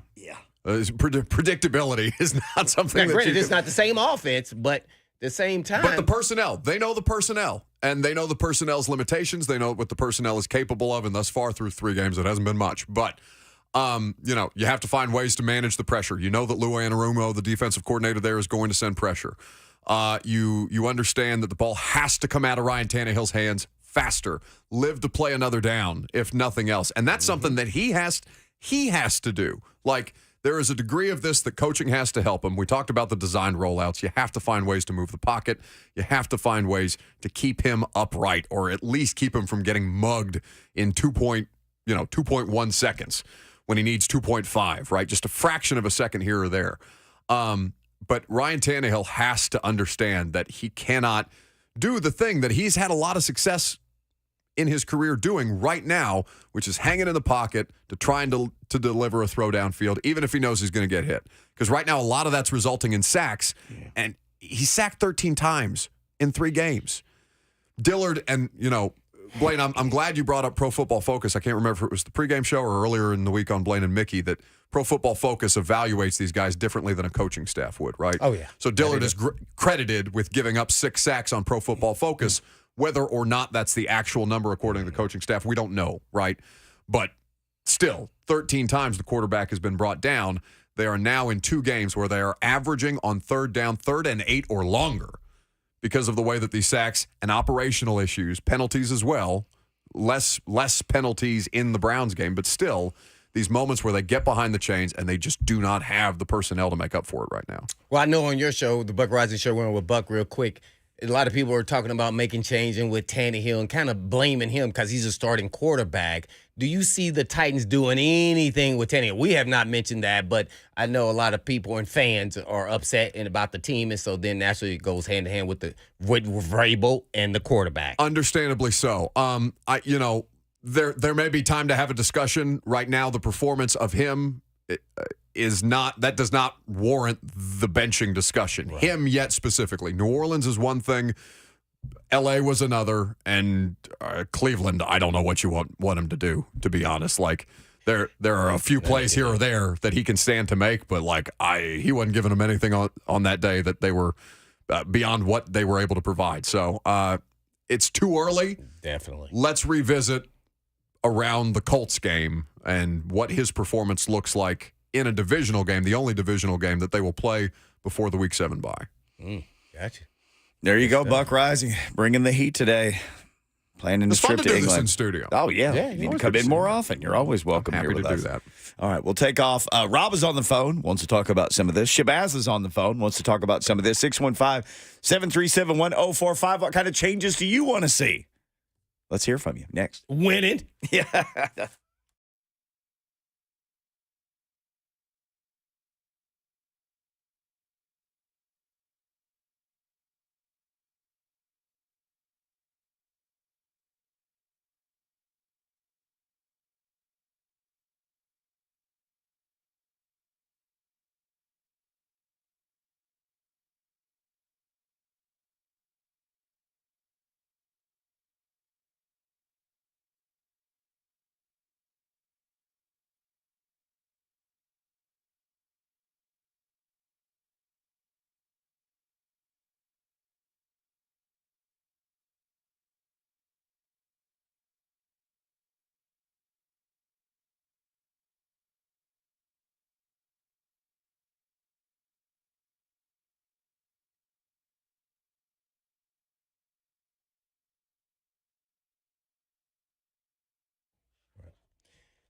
Predictability is not something that granted, it's not the same offense, but at the same time. But the personnel, they know the personnel, and they know the personnel's limitations. They know what the personnel is capable of, and thus far through 3 games, it hasn't been much. But, you have to find ways to manage the pressure. You know that Lou Anarumo, the defensive coordinator there, is going to send pressure. You understand that the ball has to come out of Ryan Tannehill's hands faster, live to play another down, if nothing else. And that's something that he has to do. Like, there is a degree of this that coaching has to help him. We talked about the designed rollouts. You have to find ways to move the pocket. You have to find ways to keep him upright, or at least keep him from getting mugged in 2.1 seconds when he needs 2.5, right? Just a fraction of a second here or there. But Ryan Tannehill has to understand that he cannot do the thing that he's had a lot of success in his career doing right now, which is hanging in the pocket to trying to deliver a throw downfield, even if he knows he's going to get hit. Because right now, a lot of that's resulting in sacks, and he sacked 13 times in 3 games. Dillard, and, Blaine, I'm glad you brought up Pro Football Focus. I can't remember if it was the pregame show or earlier in the week on Blaine and Mickey that Pro Football Focus evaluates these guys differently than a coaching staff would, right? Oh, yeah. So Dillard is credited with giving up 6 sacks on Pro Football Focus. Whether or not that's the actual number according to the coaching staff, we don't know, right? But still, 13 times the quarterback has been brought down. They are now in 2 games where they are averaging on 3rd down, 3rd and 8 or longer because of the way that these sacks and operational issues, penalties as well, less penalties in the Browns game, but still these moments where they get behind the chains and they just do not have the personnel to make up for it right now. Well, I know on your show, the Buck Reising show, went with Buck real quick. A lot of people are talking about making changing with Tannehill and kind of blaming him because he's a starting quarterback. Do you see the Titans doing anything with Tannehill? We have not mentioned that, but I know a lot of people and fans are upset about the team, and so then naturally it goes hand in hand with Vrabel and the quarterback. Understandably so. There may be time to have a discussion. Right now, the performance of him does not warrant the benching discussion. Right. Him yet specifically. New Orleans is one thing, LA was another, and Cleveland, I don't know what you want him to do, to be honest. Like there are a few plays here or there that he can stand to make, but he wasn't giving them anything on that day that they were beyond what they were able to provide. So it's too early. Definitely. Let's revisit around the Colts game and what his performance looks like in a divisional game, the only divisional game that they will play before the Week 7 bye. Gotcha. There you go, Buck Reising, bringing the heat today. Planning the trip to England. This in studio. Oh, yeah. You need to come in more often. You're always welcome here with us. Happy to do that. All right, we'll take off. Rob is on the phone, wants to talk about some of this. Shabazz is on the phone, wants to talk about some of this. 615-737-1045. What kind of changes do you want to see? Let's hear from you next. Winning. Yeah.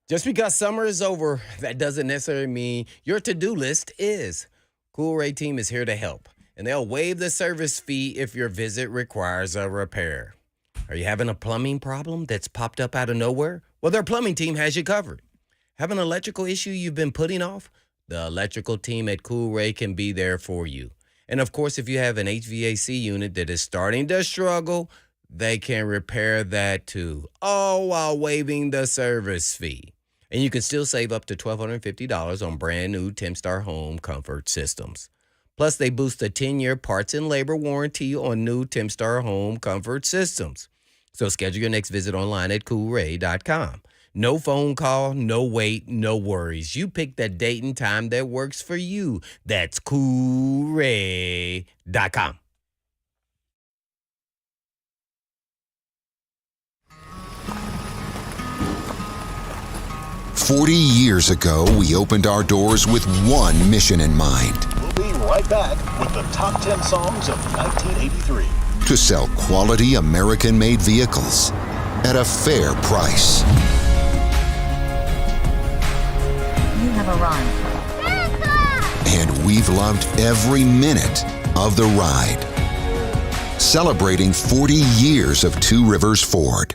Just because summer is over, that doesn't necessarily mean your to-do list is. Cool Ray team is here to help, and they'll waive the service fee if your visit requires a repair. Are you having a plumbing problem that's popped up out of nowhere? Well, their plumbing team has you covered. Have an electrical issue you've been putting off? The electrical team at Cool Ray can be there for you. And of course, if you have an HVAC unit that is starting to struggle, they can repair that too, all while waiving the service fee. And you can still save up to $1,250 on brand new Timstar home comfort systems. Plus, they boost a 10-year parts and labor warranty on new Timstar home comfort systems. So schedule your next visit online at coolray.com. No phone call, no wait, no worries. You pick the date and time that works for you. That's coolray.com. "40 years ago, we opened our doors with one mission in mind: We'll be right back with the top 10 songs of 1983. To sell quality American-made vehicles at a fair price. You have arrived. And we've loved every minute of the ride. Celebrating 40 years of Two Rivers Ford.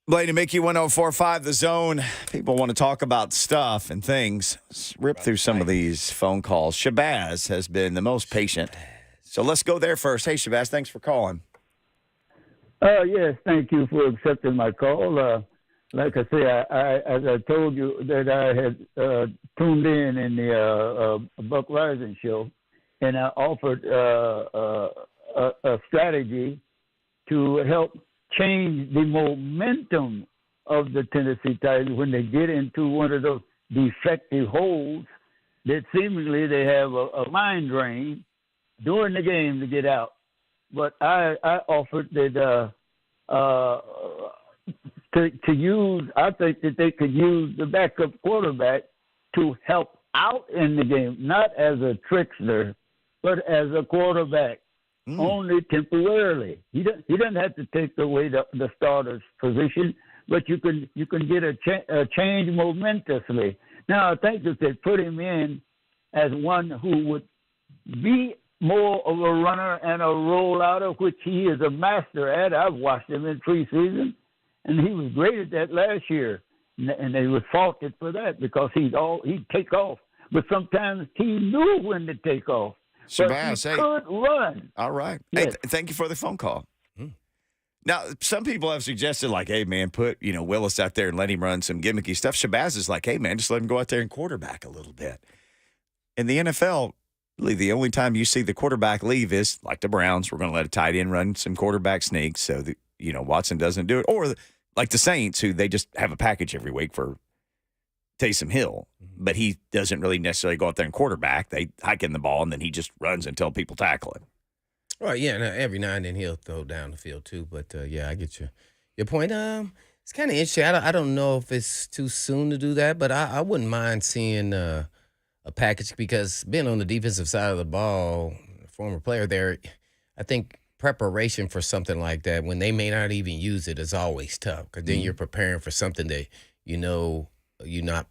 Blaine and Mickey 1045 The Zone. People want to talk about stuff and things. Let's rip through some of these phone calls. Shabazz has been the most patient. So let's go there first. Hey, Shabazz, thanks for calling. Yes, thank you for accepting my call. Like I say, as I told you that I had tuned in the Buck Reising show, and I offered a strategy to help change the momentum of the Tennessee Titans when they get into one of those defective holes that seemingly they have a line drain during the game to get out. But I offered that to use, I think that they could use the backup quarterback to help out in the game, not as a trickster, but as a quarterback. Only temporarily. He doesn't have to take away the starter's position, but you can get a change momentously. Now I think that they put him in as one who would be more of a runner and a rollouter, which he is a master at. I've watched him in preseason, and he was great at that last year. And they were faulted for that because he'd take off, but sometimes he knew when to take off. Shabazz, but he could run. All right. Yes. Hey, thank you for the phone call. Now, some people have suggested, like, hey, man, put Willis out there and let him run some gimmicky stuff. Shabazz is like, hey, man, just let him go out there and quarterback a little bit. In the NFL, really the only time you see the quarterback leave is, like the Browns, we're going to let a tight end run some quarterback sneaks so that, Watson doesn't do it. Or like the Saints, who they just have a package every week for Taysom Hill, but he doesn't really necessarily go out there and quarterback. They hike in the ball, and then he just runs until people tackle him. Right, yeah, and every now and then he'll throw down the field too. But, yeah, I get your point. It's kind of interesting. I don't know if it's too soon to do that, but I wouldn't mind seeing a package because being on the defensive side of the ball, former player there, I think preparation for something like that when they may not even use it is always tough because then you're preparing for something that you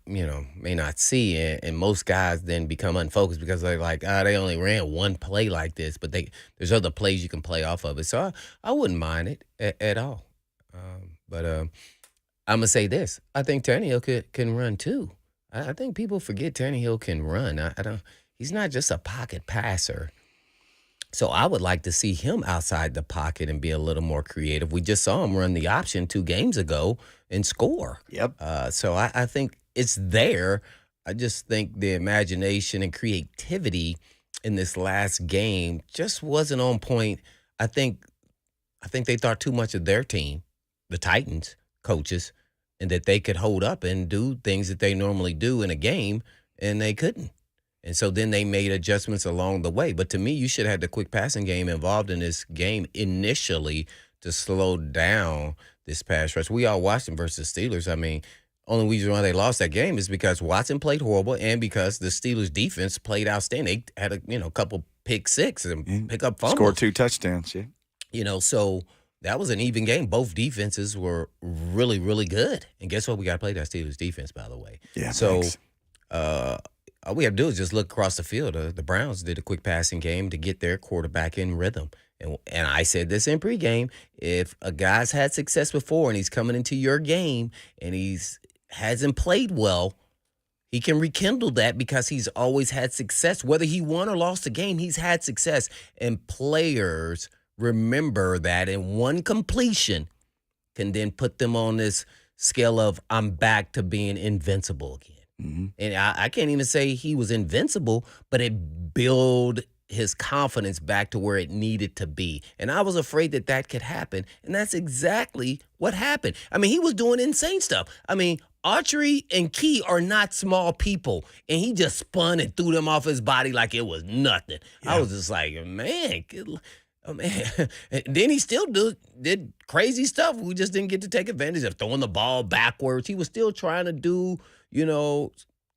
may not see, and most guys then become unfocused because they're like, they only ran one play like this, but there's other plays you can play off of it. So I wouldn't mind it at all. But I'm gonna say this: I think Tannehill can run too. I think people forget Tannehill can run. He's not just a pocket passer. So I would like to see him outside the pocket and be a little more creative. We just saw him run the option 2 games ago and score. Yep. So I think it's there. I just think the imagination and creativity in this last game just wasn't on point. I think they thought too much of their team, the Titans coaches, and that they could hold up and do things that they normally do in a game, and they couldn't. And so then they made adjustments along the way. But to me, you should have had the quick passing game involved in this game initially to slow down this pass rush. We all watched them versus Steelers. I mean, only reason why they lost that game is because Watson played horrible and because the Steelers defense played outstanding. They had a couple pick six and pick up fumbles. Scored 2 touchdowns, yeah. So that was an even game. Both defenses were really, really good. And guess what? We got to play that Steelers defense, by the way. Yeah, so thanks. All we have to do is just look across the field. The Browns did a quick passing game to get their quarterback in rhythm. And I said this in pregame, if a guy's had success before and he's coming into your game and hasn't played well, he can rekindle that because he's always had success. Whether he won or lost a game, he's had success. And players remember that, and one completion can then put them on this scale of I'm back to being invincible again. Mm-hmm. And I can't even say he was invincible, but it built his confidence back to where it needed to be. And I was afraid that could happen. And that's exactly what happened. I mean, he was doing insane stuff. I mean, Archery and Key are not small people. And he just spun and threw them off his body like it was nothing. Yeah. I was just like, man. And then he still did crazy stuff. We just didn't get to take advantage of throwing the ball backwards. He was still trying to do,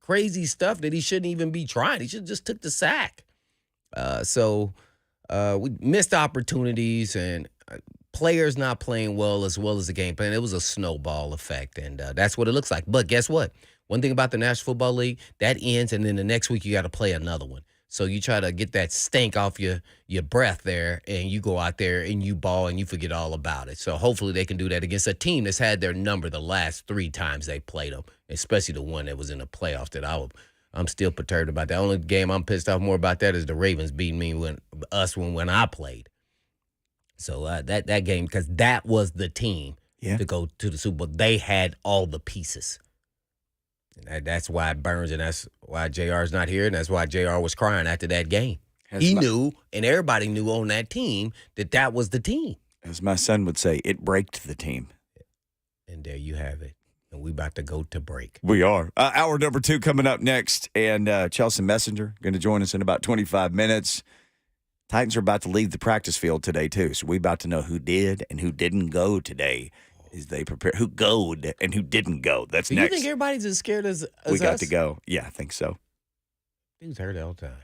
crazy stuff that he shouldn't even be trying. He should have just took the sack. So we missed opportunities and players not playing well as the game plan. It was a snowball effect, and that's what it looks like. But guess what? One thing about the National Football League, that ends, and then the next week you got to play another one. So you try to get that stink off your breath there, and you go out there and you ball and you forget all about it. So hopefully they can do that against a team that's had their number the last 3 times they played them, especially the one that was in the playoffs that I'm still perturbed about. The only game I'm pissed off more about that is the Ravens beating me when I played. So that game, because that was the team to go to the Super Bowl. They had all the pieces. And that's why it burns, and that's why JR's not here, and that's why JR was crying after that game. He knew, and everybody knew on that team that was the team. As my son would say, it braked the team. And there you have it. And we about to go to break. We are. Hour number 2 coming up next, and Chelsa Messinger going to join us in about 25 minutes. Titans are about to leave the practice field today, too, so we about to know who did and who didn't go today as they prepare, who goed and who didn't go. That's Do next. you think everybody's as scared as we got us? to go. Yeah, I think so. Dude's hurt all the time.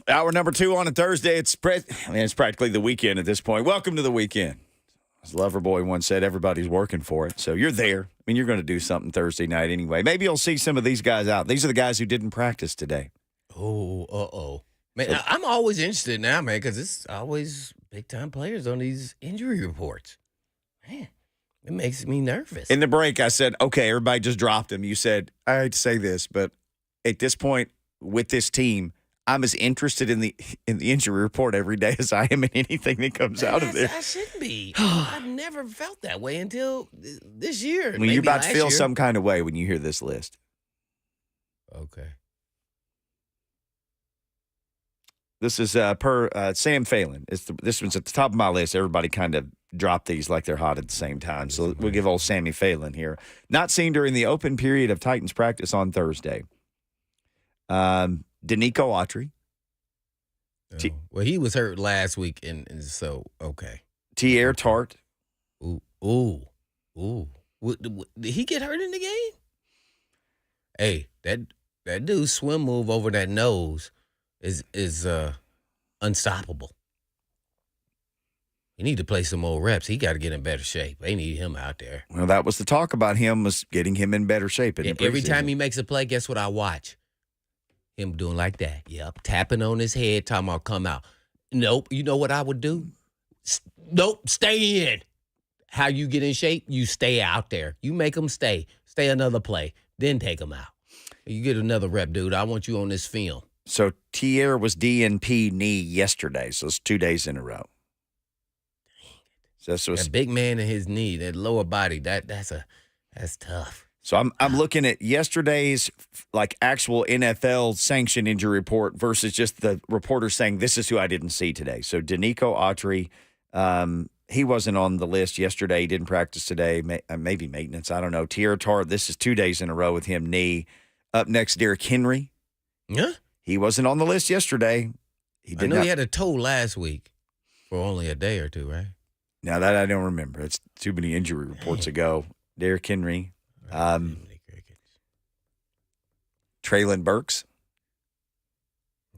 Hour number 2 on a Thursday. It's practically the weekend at this point. Welcome to the weekend. As Loverboy once said, everybody's working for it. So you're there. I mean, you're going to do something Thursday night anyway. Maybe you'll see some of these guys out. These are the guys who didn't practice today. Oh. Man, I'm always interested now, man, because it's always big-time players on these injury reports. Man, it makes me nervous. In the break, I said, okay, everybody just dropped him. You said, I hate to say this, but at this point with this team, I'm as interested in the injury report every day as I am in anything that comes out of there. I should be. I've never felt that way until this year. I mean, you're about to feel some kind of way when you hear this list. Okay. This is per Sam Phelan. This one's at the top of my list. Everybody kind of dropped these like they're hot at the same time. So we'll give old Sammy Phelan here. Not seen during the open period of Titans practice on Thursday. Danico Autry. Well, he was hurt last week, and so, okay. Tierre Tart. Ooh. Did he get hurt in the game? Hey, that dude's swim move over that nose is unstoppable. He need to play some more reps. He got to get in better shape. They need him out there. Well, that was the talk about him, was getting him in better shape. Every time he makes a play, guess what I watch? Him doing like that. Yep. Tapping on his head, talking about come out. Nope. You know what I would do? Nope. Stay in. How you get in shape? You stay out there. You make them stay. Stay another play. Then take them out. You get another rep, dude. I want you on this film. So Tierre was DNP knee yesterday, so it's 2 days in a row. So that big man in his knee, that lower body, that's tough. So I'm looking at yesterday's like actual NFL sanctioned injury report versus just the reporter saying this is who I didn't see today. So Danico Autry, he wasn't on the list yesterday. He didn't practice today. Maybe maintenance. I don't know. Tierre Tart, this is 2 days in a row with him knee. Up next, Derrick Henry. Yeah. He wasn't on the list yesterday. He had a toe last week for only a day or two, right? Now that I don't remember. It's too many injury reports ago. Derrick Henry. Traylon Burks.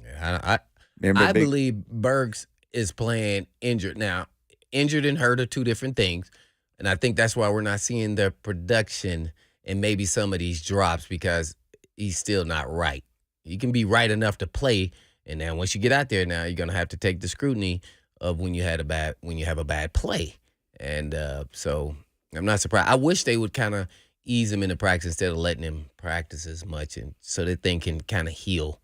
Yeah, I believe Burks is playing injured. Now, injured and hurt are two different things, and I think that's why we're not seeing the production and maybe some of these drops because he's still not right. You can be right enough to play, and then once you get out there, now you're gonna have to take the scrutiny of when you have a bad play, and so I'm not surprised. I wish they would kind of ease him into practice instead of letting him practice as much, and so that thing can kind of heal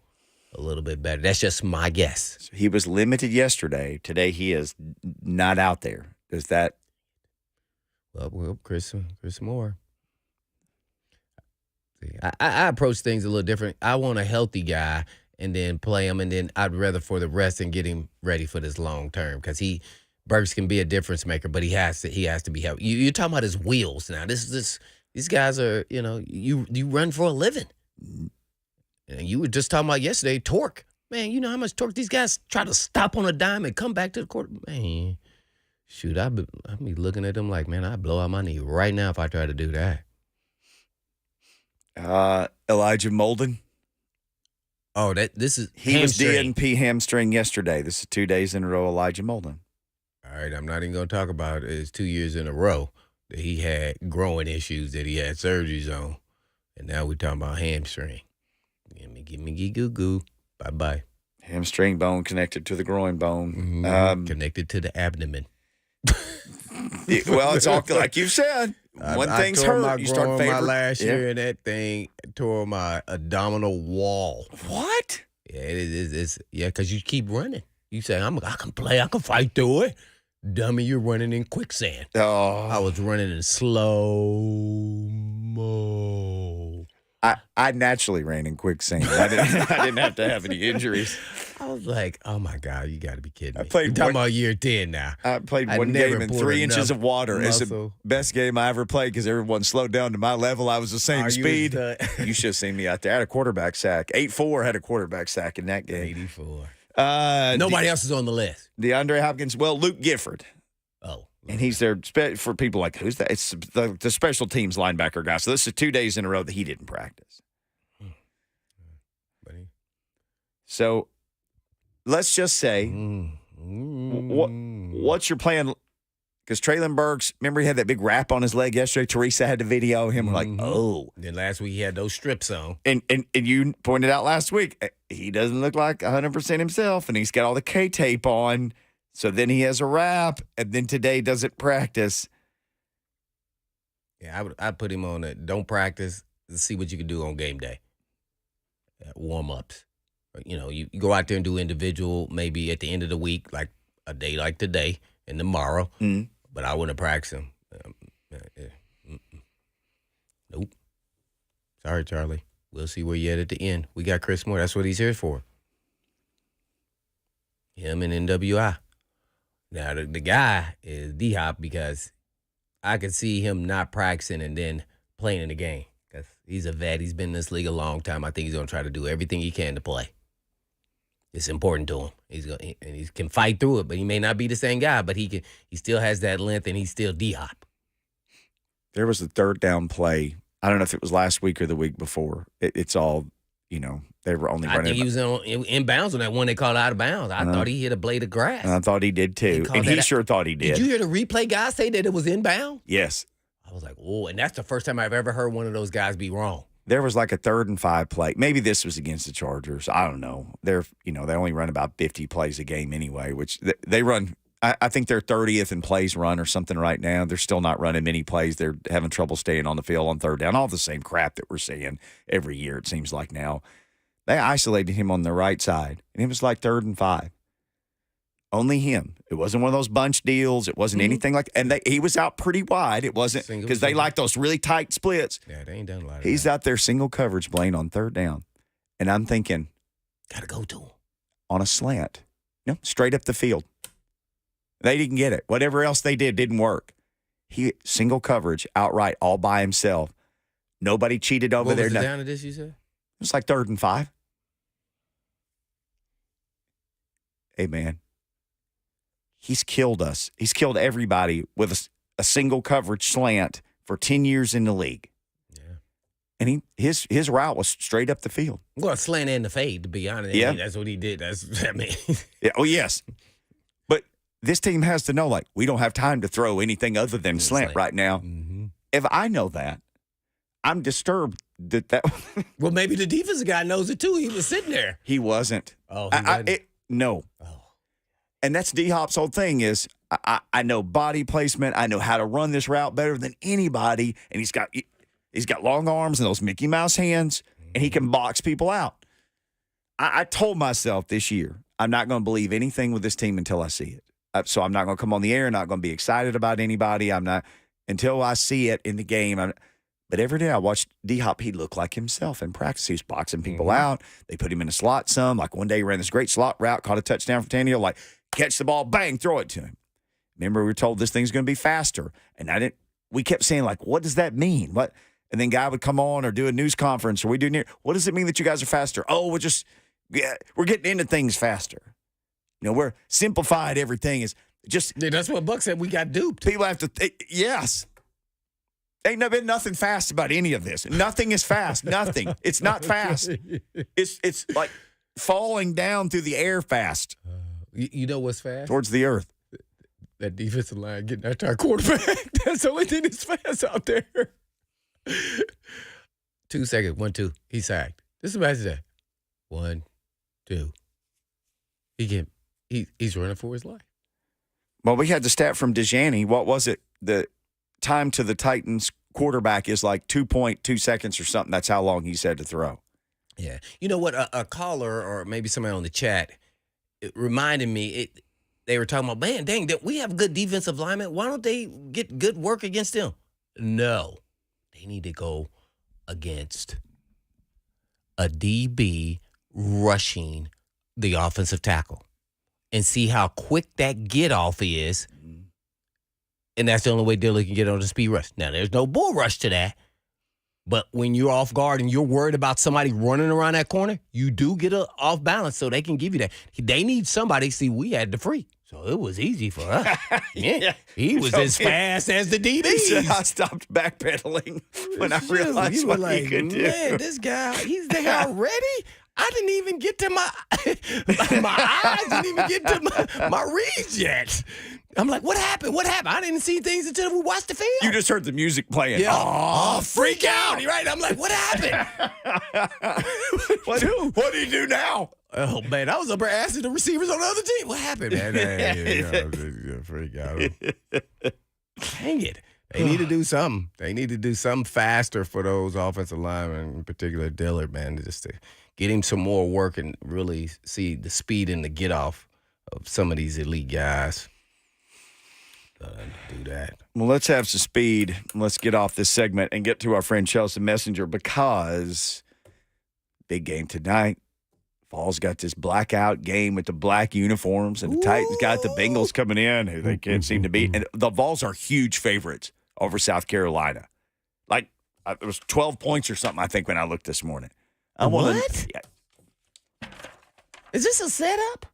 a little bit better. That's just my guess. So he was limited yesterday. Today he is not out there. Does that? Well, Chris Moore. I approach things a little different. I want a healthy guy and then play him, and then I'd rather for the rest and get him ready for this long term because Burks can be a difference maker, but he has to be healthy. You're talking about his wheels now. These guys are, you run for a living. And you were just talking about yesterday, torque. Man, you know how much torque these guys try to stop on a dime and come back to the court. Man, shoot, I'd be looking at them like, man, I'd blow out my knee right now if I try to do that. Elijah Molden. Oh, this is he hamstring. Was DNP hamstring yesterday. This is 2 days in a row. Elijah Molden. All right, I'm not even going to talk about it. It's 2 years in a row that he had growing issues that he had surgeries on, and now we're talking about hamstring. Give me goo goo. Bye. Hamstring bone connected to the groin bone. Connected to the abdomen. Well, it's all like you said. When things hurt, you start favoring. My last year, and that thing tore my abdominal wall. What? Yeah, it is. Yeah, because you keep running. You say, I can play. I can fight through it. Dummy, you're running in quicksand. Oh. I was running in slow-mo. I naturally ran in quicksand. I didn't have to have any injuries. I was like, oh, my God, you got to be kidding me. You're talking about year 10 now. I played one game in 3 inches of water. It's the best game I ever played because everyone slowed down to my level. I was the same speed. You should have seen me out there. I had a quarterback sack. 8-4 had a quarterback sack in that game. 84. Nobody else is on the list. DeAndre Hopkins. Well, Luke Gifford. Oh. And he's there for people like, who's that? It's the special teams linebacker guy. So this is 2 days in a row that he didn't practice. So let's just say, what's your plan? Because Traylon Burks, remember he had that big wrap on his leg yesterday? Teresa had to video him. We're like, oh. Then last week he had those strips on. And you pointed out last week, he doesn't look like 100% himself, and he's got all the K-tape on. So then he has a wrap, and then today doesn't practice. Yeah, I'd put him on don't practice. See what you can do on game day. Warm-ups. You go out there and do individual maybe at the end of the week, like a day like today and tomorrow. Mm-hmm. But I wouldn't practice him. Nope. Sorry, Charlie. We'll see where you're at the end. We got Chris Moore. That's what he's here for. Him and NWI. Now, the guy is D-Hop because I could see him not practicing and then playing in the game. Because he's a vet. He's been in this league a long time. I think he's going to try to do everything he can to play. It's important to him. He can fight through it, but he may not be the same guy, but he still has that length, and he's still D-Hop. There was a third down play. I don't know if it was last week or the week before. It's all, they were only running. I think he was in bounds on that one they called out of bounds. I thought he hit a blade of grass. And I thought he did too. And he sure thought he did. Did you hear the replay guy say that it was inbound? Yes. I was like, oh, and that's the first time I've ever heard one of those guys be wrong. There was like a 3rd and 5 play. Maybe this was against the Chargers. I don't know. They only run about 50 plays a game anyway, which they run. I think they're 30th in plays run or something right now. They're still not running many plays. They're having trouble staying on the field on third down. All the same crap that we're seeing every year, it seems like now. They isolated him on the right side, and it was like 3rd and 5. Only him. It wasn't one of those bunch deals. It wasn't anything like – and he was out pretty wide. It wasn't – because they like those really tight splits. Yeah, they ain't done a lot of He's out there single coverage, Blaine, on 3rd down. And I'm thinking – got to go to him. On a slant. Straight up the field. They didn't get it. Whatever else they did didn't work. He single coverage outright all by himself. Nobody cheated over there. What was the down of this, you said? It was like 3rd and 5. Hey, man. He's killed us. He's killed everybody with a single coverage slant for 10 years in the league. Yeah. And his route was straight up the field. Well, slant and the fade, to be honest. Yeah. I mean, that's what he did. Yeah. Oh, yes. But this team has to know, we don't have time to throw anything other than slant right now. Mm-hmm. If I know that, I'm disturbed that well, maybe the defensive guy knows it, too. He was sitting there. He wasn't. Oh, no. Oh. And that's D-Hop's whole thing is I know body placement. I know how to run this route better than anybody. And he's got long arms and those Mickey Mouse hands, and he can box people out. I told myself this year, I'm not going to believe anything with this team until I see it. So I'm not going to come on the air, not going to be excited about anybody. I'm not until I see it in the game. But every day I watched D-Hop, he looked like himself in practice. He was boxing people out. They put him in a slot some. Like one day he ran this great slot route, caught a touchdown for Tannehill, catch the ball, bang, throw it to him. Remember, we were told this thing's going to be faster. And we kept saying, what does that mean? What? And then guy would come on or do a news conference or what does it mean that you guys are faster? Oh, we're getting into things faster. We're simplified everything is just. Yeah, that's what Buck said. We got duped. People have to, yes. Ain't been nothing fast about any of this. Nothing is fast. Nothing. It's not fast. It's like falling down through the air fast. You know what's fast? Towards the earth. That defensive line getting after our quarterback. That's the only thing that's fast out there. 2 seconds. 1, 2. He's sacked. Just imagine that. 1, 2. He's running for his life. Well, we had the stat from Dejani. What was it? The time to the Titans quarterback is like 2.2 seconds or something. That's how long he said to throw. Yeah. You know what? A caller or maybe somebody on the chat, it reminded me, they were talking about, man, dang, we have good defensive linemen. Why don't they get good work against them? No. They need to go against a DB rushing the offensive tackle and see how quick that get-off is. And that's the only way Dillon can get on the speed rush. Now, there's no bull rush to that. But when you're off guard and you're worried about somebody running around that corner, you do get off balance so they can give you that. They need somebody. See, we had the free. So it was easy for us. Yeah. He was as fast as the DBs. I stopped backpedaling when I realized what he could do. Man, this guy, he's there already? I didn't even get to my my eyes didn't even get to my reads yet. I'm like, what happened? What happened? I didn't see things until we watched the film. You just heard the music playing. Yeah. Oh, freak out. You're right. I'm like, what happened? what do you do now? Oh, man, I was up there asking the receivers on the other team. What happened, man? Freak out. Dang it. They need to do something. They need to do something faster for those offensive linemen, in particular Dillard, man, just to get him some more work and really see the speed and the get off of some of these elite guys. Do that. Well, let's have some speed. Let's get off this segment and get to our friend Chelsa Messinger because big game tonight. Fall's got this blackout game with the black uniforms, and the Titans got the Bengals coming in who they can't seem to beat. And the Vols are huge favorites over South Carolina. Like, it was 12 points or something, I think, when I looked this morning. What? Is this a setup?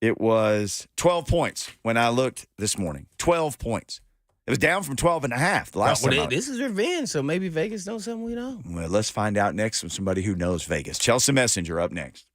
It was 12 points when I looked this morning. 12 points. It was down from 12 and a half the last time. This is revenge, so maybe Vegas knows something we don't. Well, let's find out next from somebody who knows Vegas. Chelsa Messinger up next.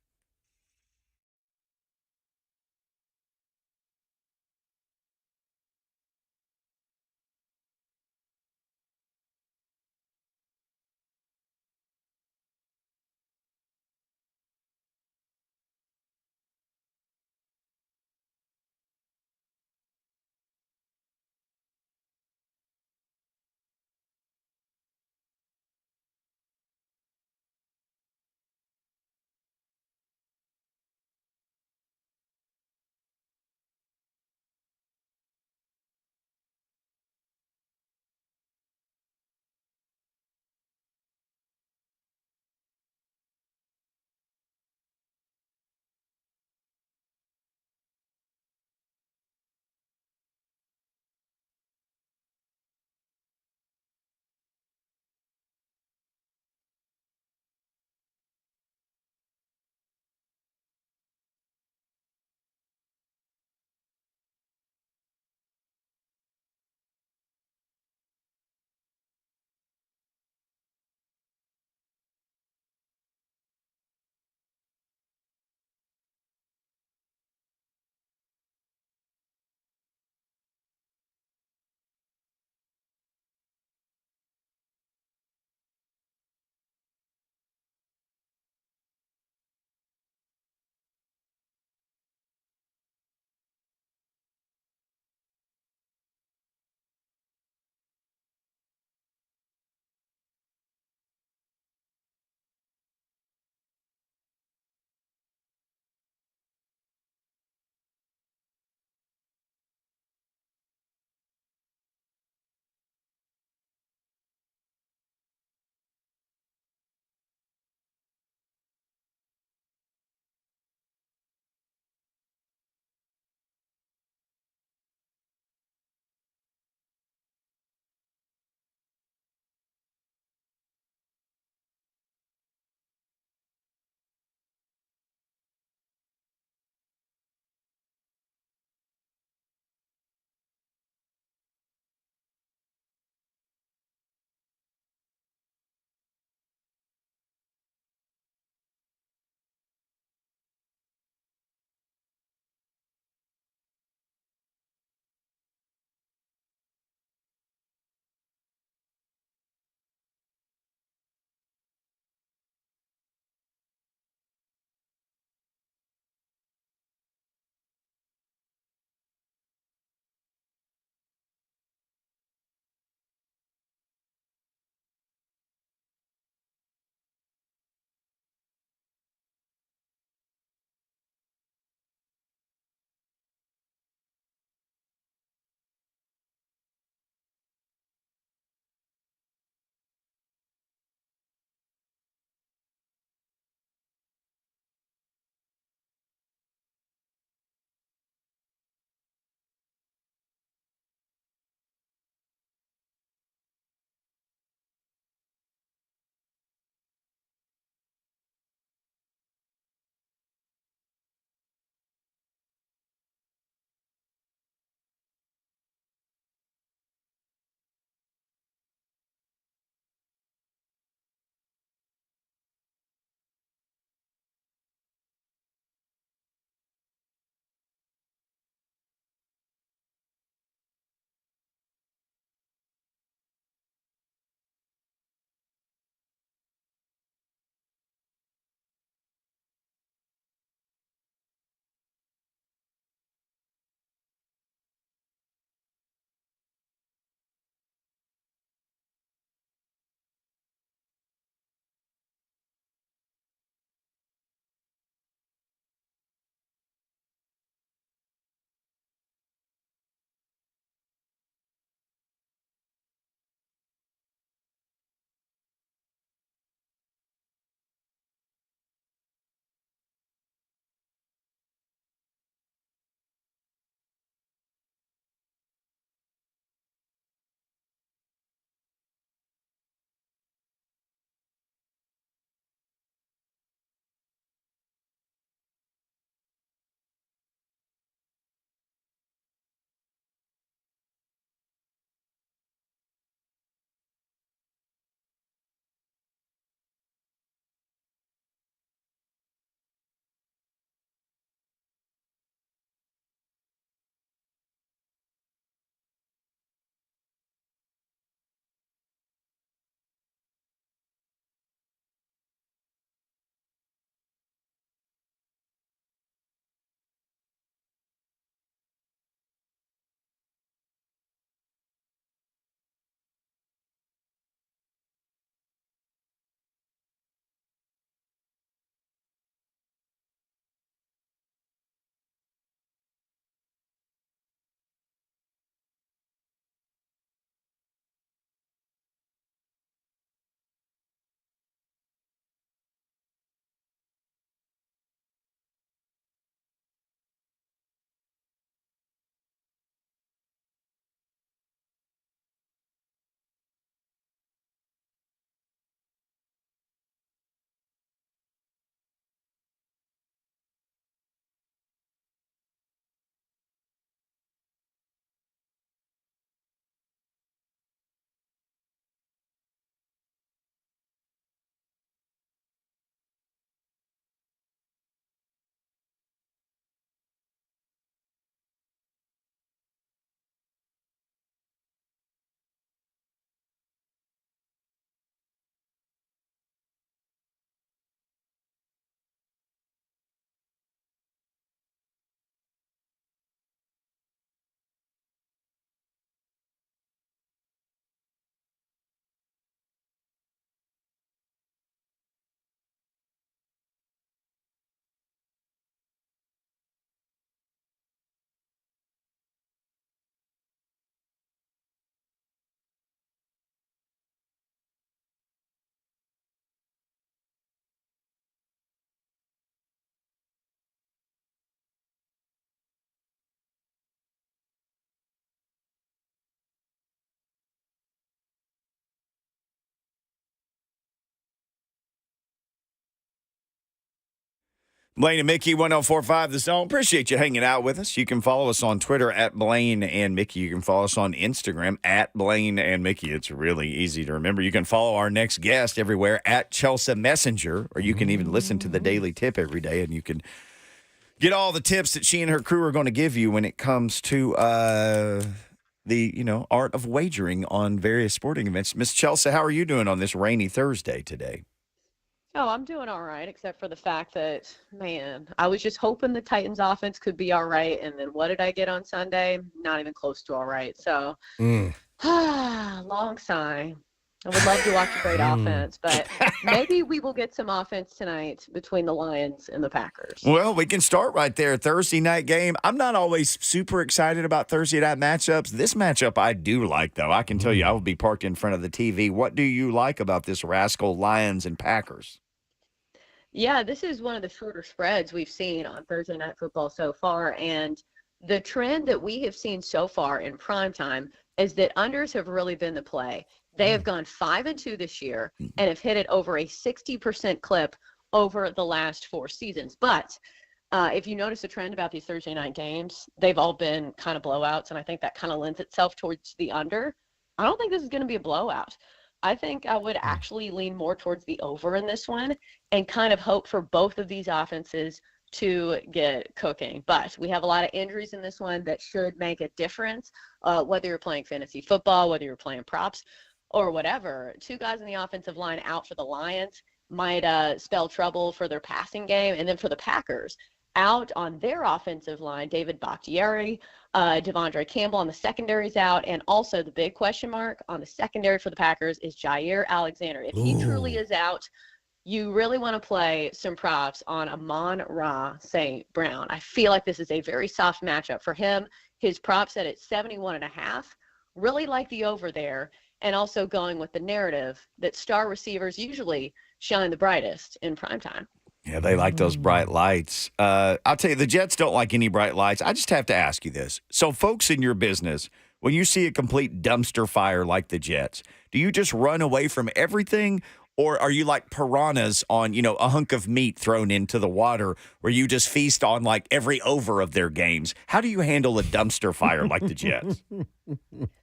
Blaine and Mickey, 1045 The Zone. Appreciate you hanging out with us. You can follow us on Twitter at Blaine and Mickey. You can follow us on Instagram at Blaine and Mickey. It's really easy to remember. You can follow our next guest everywhere at Chelsa Messinger, or you can even listen to the Daily Tip every day, and you can get all the tips that she and her crew are going to give you when it comes to the art of wagering on various sporting events. Miss Chelsa, how are you doing on this rainy Thursday today? Oh, I'm doing all right, except for the fact that, man, I was just hoping the Titans offense could be all right. And then what did I get on Sunday? Not even close to all right. So, long sigh. I would love to watch a great offense, but maybe we will get some offense tonight between the Lions and the Packers. Well, we can start right there. Thursday night game. I'm not always super excited about Thursday night matchups. This matchup I do like, though. I can tell you I will be parked in front of the TV. What do you like about this rascal Lions and Packers? Yeah, this is one of the shorter spreads we've seen on Thursday Night Football so far. And the trend that we have seen so far in primetime is that unders have really been the play. They have gone 5-2 this year and have hit it over a 60% clip over the last 4 seasons. But if you notice a trend about these Thursday night games, they've all been kind of blowouts, and I think that kind of lends itself towards the under. I don't think this is going to be a blowout. I think I would actually lean more towards the over in this one and kind of hope for both of these offenses to get cooking. But we have a lot of injuries in this one that should make a difference, whether you're playing fantasy football, whether you're playing props, or whatever. 2 guys in the offensive line out for the Lions might spell trouble for their passing game. And then for the Packers, out on their offensive line, David Bakhtiari, Devondre Campbell on the secondary's out, and also the big question mark on the secondary for the Packers is Jair Alexander. If he truly is out, you really want to play some props on Amon-Ra St. Brown. I feel like this is a very soft matchup for him. His prop set at 71.5. Really like the over there, and also going with the narrative that star receivers usually shine the brightest in primetime. Yeah, they like those bright lights. I'll tell you, the Jets don't like any bright lights. I just have to ask you this. So, folks in your business, when you see a complete dumpster fire like the Jets, do you just run away from everything? Or are you like piranhas on, a hunk of meat thrown into the water where you just feast on like every over of their games? How do you handle a dumpster fire like the Jets?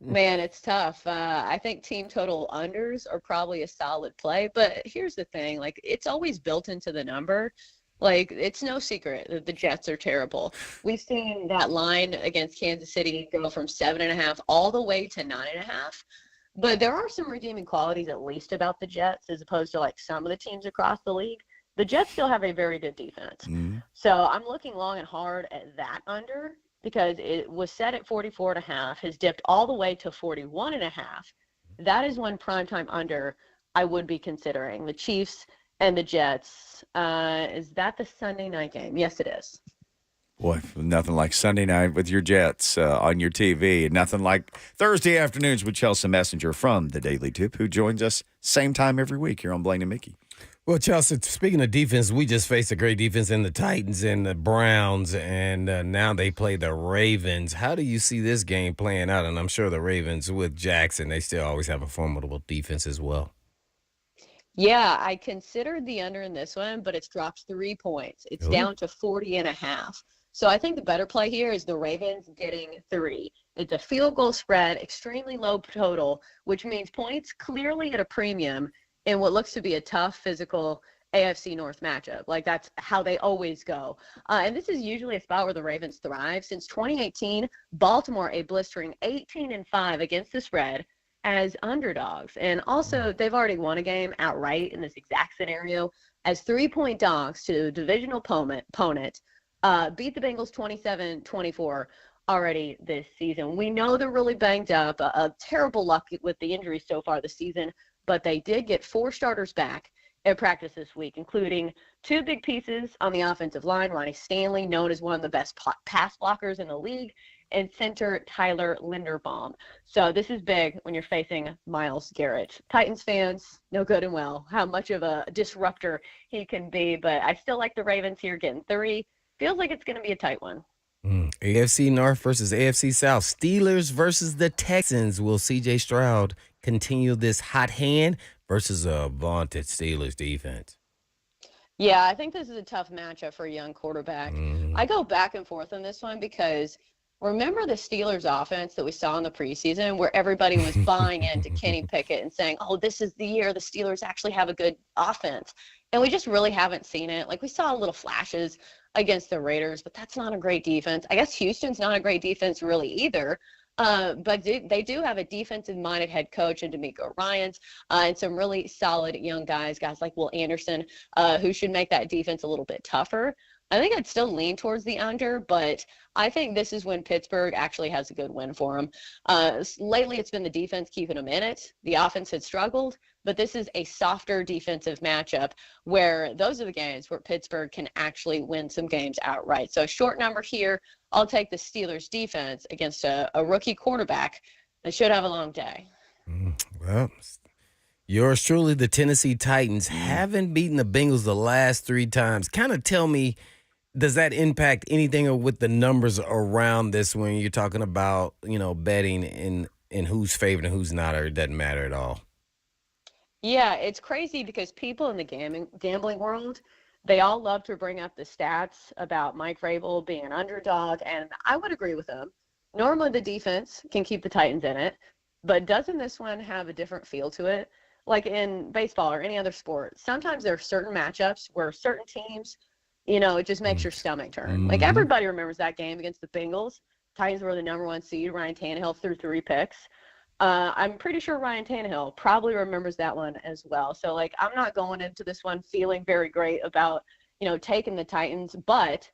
Man, it's tough. I think team total unders are probably a solid play. But here's the thing, like it's always built into the number. Like it's no secret that the Jets are terrible. We've seen that line against Kansas City go from 7.5 all the way to 9.5. But there are some redeeming qualities, at least, about the Jets, as opposed to like some of the teams across the league. The Jets still have a very good defense. So I'm looking long and hard at that under because it was set at 44.5, has dipped all the way to 41.5. That is one primetime under I would be considering. The Chiefs and the Jets. Is that the Sunday night game? Yes, it is. Boy, nothing like Sunday night with your Jets on your TV, and nothing like Thursday afternoons with Chelsa Messinger from the Daily Tip, who joins us same time every week here on Blaine and Mickey. Well, Chelsea, speaking of defense, we just faced a great defense in the Titans and the Browns, and now they play the Ravens. How do you see this game playing out? And I'm sure the Ravens with Jackson, they still always have a formidable defense as well. Yeah, I considered the under in this one, but it's dropped 3 points. It's down to 40.5. So I think the better play here is the Ravens getting 3. It's a field goal spread, extremely low total, which means points clearly at a premium in what looks to be a tough physical AFC North matchup. Like that's how they always go. And this is usually a spot where the Ravens thrive. Since 2018, Baltimore a blistering 18-5 against the spread as underdogs. And also they've already won a game outright in this exact scenario as 3-point dogs to a divisional opponent. Beat the Bengals 27-24 already this season. We know they're really banged up, a terrible luck with the injuries so far this season, but they did get 4 starters back at practice this week, including 2 big pieces on the offensive line, Ronnie Stanley, known as one of the best pass blockers in the league, and center Tyler Linderbaum. So this is big when you're facing Myles Garrett. Titans fans know good and well how much of a disruptor he can be, but I still like the Ravens here getting 3. Feels like it's going to be a tight one. AFC North versus AFC South. Steelers versus the Texans. Will C.J. Stroud continue this hot hand versus a vaunted Steelers defense? Yeah, I think this is a tough matchup for a young quarterback. I go back and forth on this one because remember the Steelers offense that we saw in the preseason where everybody was buying into Kenny Pickett and saying, oh, this is the year the Steelers actually have a good offense. And we just really haven't seen it. Like we saw little flashes against the Raiders, but that's not a great defense. I guess Houston's not a great defense really either. But they do have a defensive-minded head coach in D'Amico Ryans and some really solid young guys like Will Anderson, who should make that defense a little bit tougher. I think I'd still lean towards the under, but I think this is when Pittsburgh actually has a good win for them. Lately, it's been the defense keeping them in it. The offense had struggled, but this is a softer defensive matchup where those are the games where Pittsburgh can actually win some games outright. So a short number here. I'll take the Steelers defense against a rookie quarterback that should have a long day. Well, yours truly, the Tennessee Titans, haven't beaten the Bengals the last 3 times. Kind of tell me, does that impact anything with the numbers around this when you're talking about, betting in who's favored and who's not, or it doesn't matter at all? Yeah, it's crazy because people in the gambling world, they all love to bring up the stats about Mike Vrabel being an underdog, and I would agree with them. Normally the defense can keep the Titans in it, but doesn't this one have a different feel to it? Like in baseball or any other sport, sometimes there are certain matchups where certain teams, it just makes your stomach turn. Like everybody remembers that game against the Bengals. Titans were the number 1 seed. Ryan Tannehill threw 3 picks. I'm pretty sure Ryan Tannehill probably remembers that one as well. So, I'm not going into this one feeling very great about, taking the Titans. But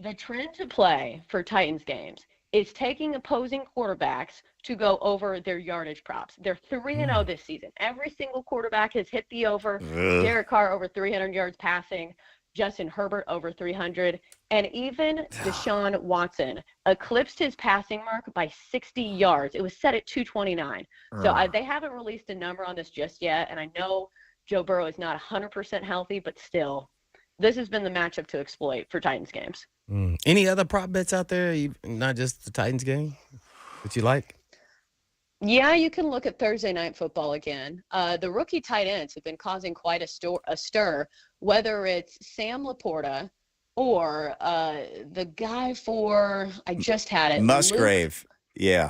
the trend to play for Titans games is taking opposing quarterbacks to go over their yardage props. They're 3-0 this season. Every single quarterback has hit the over. Derek Carr over 300 yards passing. Justin Herbert over 300, and even Deshaun Watson eclipsed his passing mark by 60 yards. It was set at 229. So they haven't released a number on this just yet, and I know Joe Burrow is not 100% healthy, but still, this has been the matchup to exploit for Titans games. Any other prop bets out there, not just the Titans game, that you like? Yeah, you can look at Thursday Night Football again. The rookie tight ends have been causing quite a stir, whether it's Sam Laporta or the guy I just had it. Musgrave.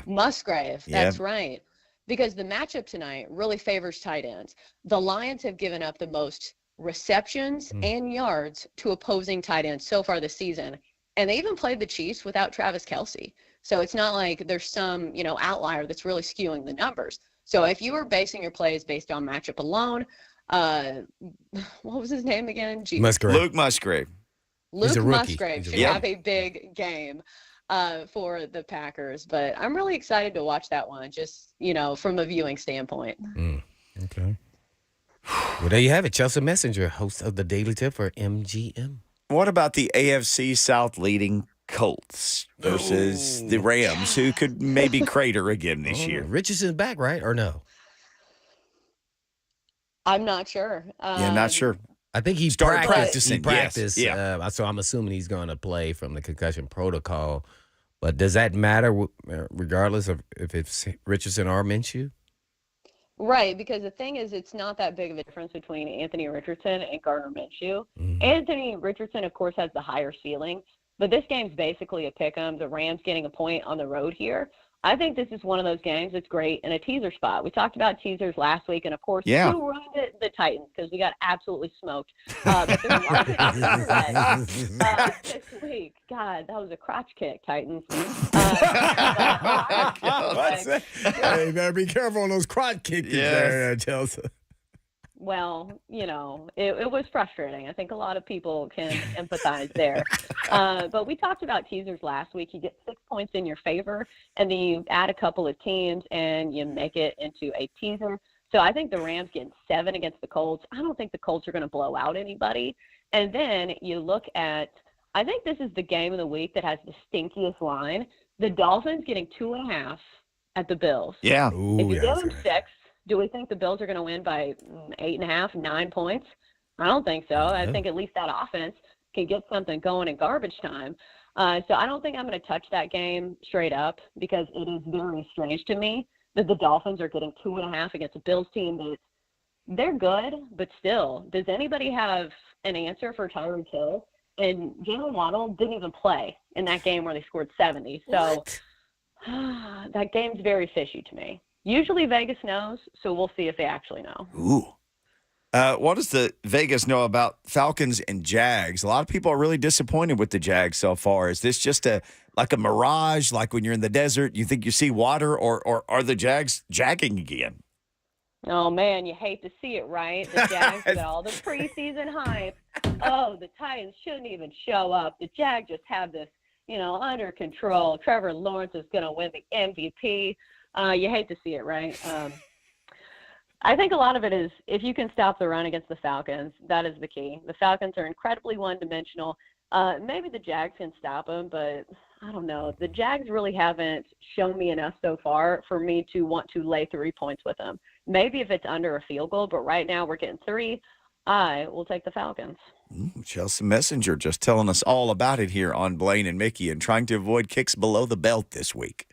Musgrave, that's right. Because the matchup tonight really favors tight ends. The Lions have given up the most receptions and yards to opposing tight ends so far this season. And they even played the Chiefs without Travis Kelce. So it's not like there's some, outlier that's really skewing the numbers. So if you were basing your plays based on matchup alone, what was his name again? Musgrave. Luke Musgrave. Luke Musgrave should have a big game for the Packers. But I'm really excited to watch that one, just, from a viewing standpoint. Okay. Well, there you have it. Chelsa Messinger, host of the Daily Tip for MGM. What about the AFC South leading Colts versus the Rams, who could maybe crater again this year? Richardson's back, right? Or no? I'm not sure. Not sure. I think he started practicing. He practiced. Yes. So I'm assuming he's going to play from the concussion protocol. But does that matter regardless of if it's Richardson or Minshew? Right, because the thing is, it's not that big of a difference between Anthony Richardson and Gardner Minshew. Anthony Richardson, of course, has the higher ceiling, but this game's basically a pick-em. The Rams getting a point on the road here. I think this is one of those games that's great in a teaser spot. We talked about teasers last week, and of course, who ruined it? The Titans, because we got absolutely smoked. But there's a lot of this week. God, that was a crotch kick, Titans. Hey, better be careful on those crotch kicks there, Chelsea. Well, it was frustrating. I think a lot of people can empathize there. But we talked about teasers last week. You get 6 points in your favor, and then you add a couple of teams, and you make it into a teaser. So I think the Rams getting 7 against the Colts. I don't think the Colts are going to blow out anybody. And then you look at, I think this is the game of the week that has the stinkiest line. The Dolphins getting 2.5 at the Bills. Yeah. Ooh, if you give them 6, do we think the Bills are going to win by 8.5, 9 points? I don't think so. I think at least that offense can get something going in garbage time. So I don't think I'm going to touch that game straight up because it is very strange to me that the Dolphins are getting 2.5 against a Bills team that's they're good, but still, does anybody have an answer for Tyreek Hill? And Jalen Waddle didn't even play in that game where they scored 70. So that game's very fishy to me. Usually Vegas knows, so we'll see if they actually know. Ooh. What does the Vegas know about Falcons and Jags? A lot of people are really disappointed with the Jags so far. Is this just like a mirage, like when you're in the desert, you think you see water, or are the Jags jagging again? Oh, man, you hate to see it, right? The Jags got all the preseason hype. Oh, the Titans shouldn't even show up. The Jags just have this, under control. Trevor Lawrence is going to win the MVP. You hate to see it, right? I think a lot of it is if you can stop the run against the Falcons, that is the key. The Falcons are incredibly one-dimensional. Maybe the Jags can stop them, but I don't know. The Jags really haven't shown me enough so far for me to want to lay 3 points with them. Maybe if it's under a field goal, but right now we're getting 3. I will take the Falcons. Chelsa Messinger just telling us all about it here on Blaine and Mickey and trying to avoid kicks below the belt this week.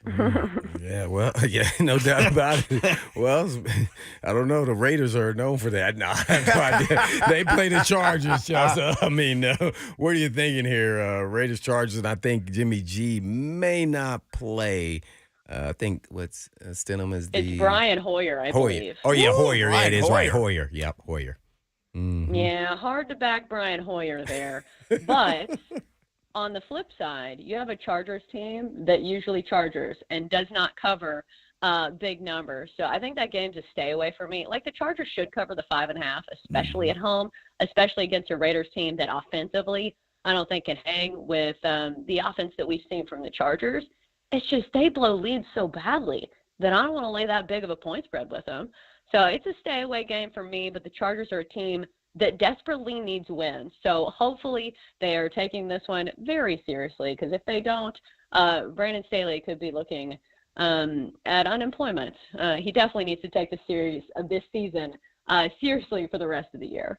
Yeah, well, yeah, no doubt about it. Well, I don't know. The Raiders are known for that. No, they play the Chargers, Chelsea. I mean, what are you thinking here? Raiders, Chargers, and I think Jimmy G may not play. I think what's Stidham is the It's Brian Hoyer, I believe. Oh, yeah, Hoyer. Yeah, it is Hoyer. right. Hoyer. Yep, Hoyer. Mm-hmm. Yeah, hard to back Brian Hoyer there. But on the flip side, you have a Chargers team that usually chargers and does not cover big numbers. So I think that game's a stay away for me. Like the Chargers should cover the 5.5, especially at home, especially against a Raiders team that offensively I don't think can hang with the offense that we've seen from the Chargers. It's just they blow leads so badly that I don't want to lay that big of a point spread with them. So it's a stay-away game for me, but the Chargers are a team that desperately needs wins. So hopefully they are taking this one very seriously, because if they don't, Brandon Staley could be looking at unemployment. He definitely needs to take the series of this season seriously for the rest of the year.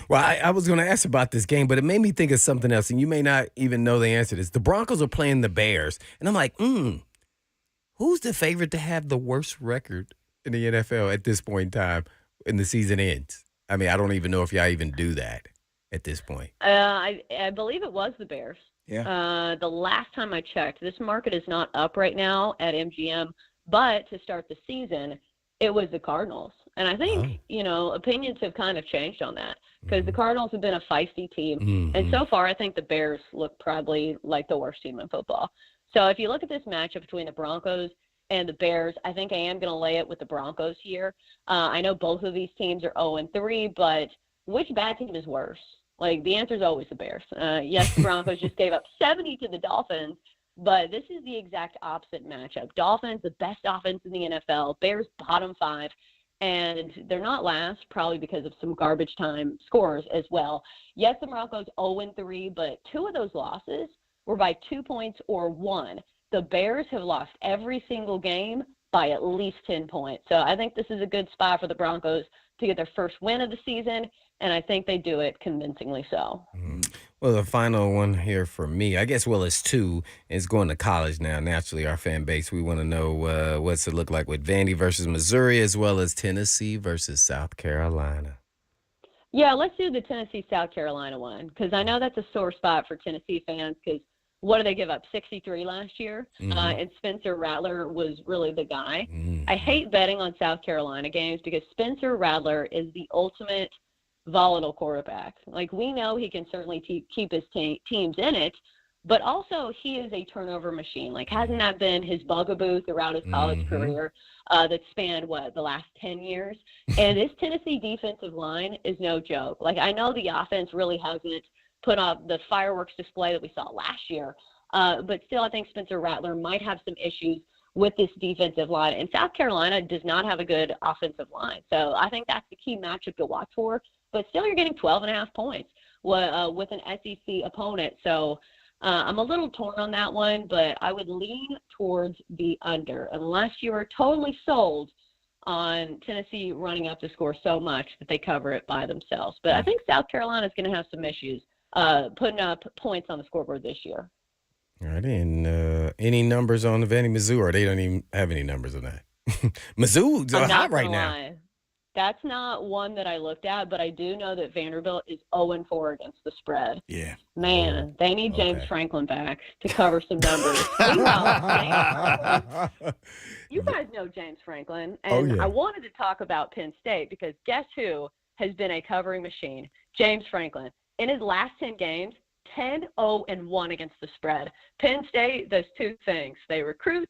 Well, I was going to ask about this game, but it made me think of something else, and you may not even know the answer to this. The Broncos are playing the Bears, and I'm like, who's the favorite to have the worst record in the NFL at this point in time when the season ends? I mean, I don't even know if y'all even do that at this point. I believe it was the Bears. Yeah. The last time I checked, this market is not up right now at MGM, but to start the season, it was the Cardinals. And I think, opinions have kind of changed on that because the Cardinals have been a feisty team. Mm-hmm. And so far, I think the Bears look probably like the worst team in football. So if you look at this matchup between the Broncos and the Bears, I think I am going to lay it with the Broncos here. I know both of these teams are 0-3, but which bad team is worse? Like, the answer is always the Bears. Yes, the Broncos just gave up 70 to the Dolphins, but this is the exact opposite matchup. Dolphins, the best offense in the NFL. Bears, bottom 5. And they're not last, probably because of some garbage time scores as well. Yes, the Broncos 0-3, but 2 of those losses were by 2 points or 1. The Bears have lost every single game by at least 10 points. So I think this is a good spot for the Broncos to get their first win of the season, and I think they do it convincingly so. Well, the final one here for me, I guess, it's 2, is going to college now. Naturally, our fan base, we want to know what's it look like with Vandy versus Missouri, as well as Tennessee versus South Carolina. Yeah, let's do the Tennessee-South Carolina one, because I know that's a sore spot for Tennessee fans, because what did they give up, 63 last year? And Spencer Rattler was really the guy. I hate betting on South Carolina games because Spencer Rattler is the ultimate volatile quarterback. Like, we know he can certainly keep his teams in it, but also he is a turnover machine. Like, hasn't that been his bugaboo throughout his college career that spanned, the last 10 years? And this Tennessee defensive line is no joke. Like, I know the offense really hasn't put up the fireworks display that we saw last year, but still I think Spencer Rattler might have some issues with this defensive line. And South Carolina does not have a good offensive line. So I think that's the key matchup to watch for. But still, you're getting 12.5 points with an SEC opponent. So I'm a little torn on that one, but I would lean towards the under unless you are totally sold on Tennessee running up the score so much that they cover it by themselves. But I think South Carolina is going to have some issues putting up points on the scoreboard this year. All right, and any numbers on the Vandy Mizzou, or they don't even have any numbers on that? Mizzou's hot right now. That's not one that I looked at, but I do know that Vanderbilt is 0-4 against the spread. Yeah. Man, they need James Okay. Franklin back to cover some numbers. Meanwhile, James Franklin, you guys know James Franklin, and yeah. I wanted to talk about Penn State because guess who has been a covering machine? James Franklin. In his last 10 games, 10-0-1 against the spread. Penn State does two things. They recruit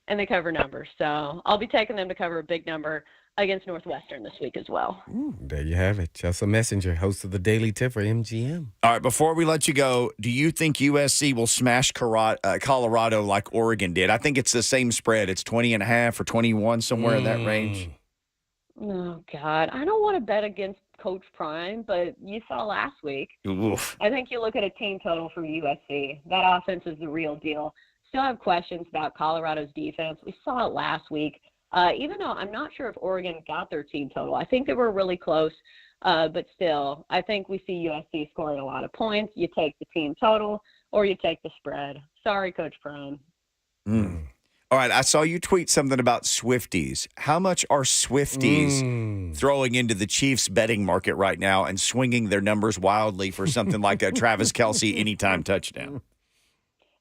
and they cover numbers. So I'll be taking them to cover a big number against Northwestern this week as well. There you have it. Chelsa Messinger, host of the Daily Tip for MGM. All right, before we let you go, do you think USC will smash Colorado like Oregon did? I think it's the same spread. It's 20.5 or 21, somewhere in that range. Oh, God. I don't want to bet against Coach Prime, but you saw last week. Oof. I think you look at a team total for USC. That offense is the real deal. Still have questions about Colorado's defense. We saw it last week. Even though I'm not sure if Oregon got their team total. I think they were really close, but still, I think we see USC scoring a lot of points. You take the team total or you take the spread. Sorry, Coach Prime. All right, I saw you tweet something about Swifties. How much are Swifties throwing into the Chiefs betting market right now and swinging their numbers wildly for something like a Travis Kelce anytime touchdown?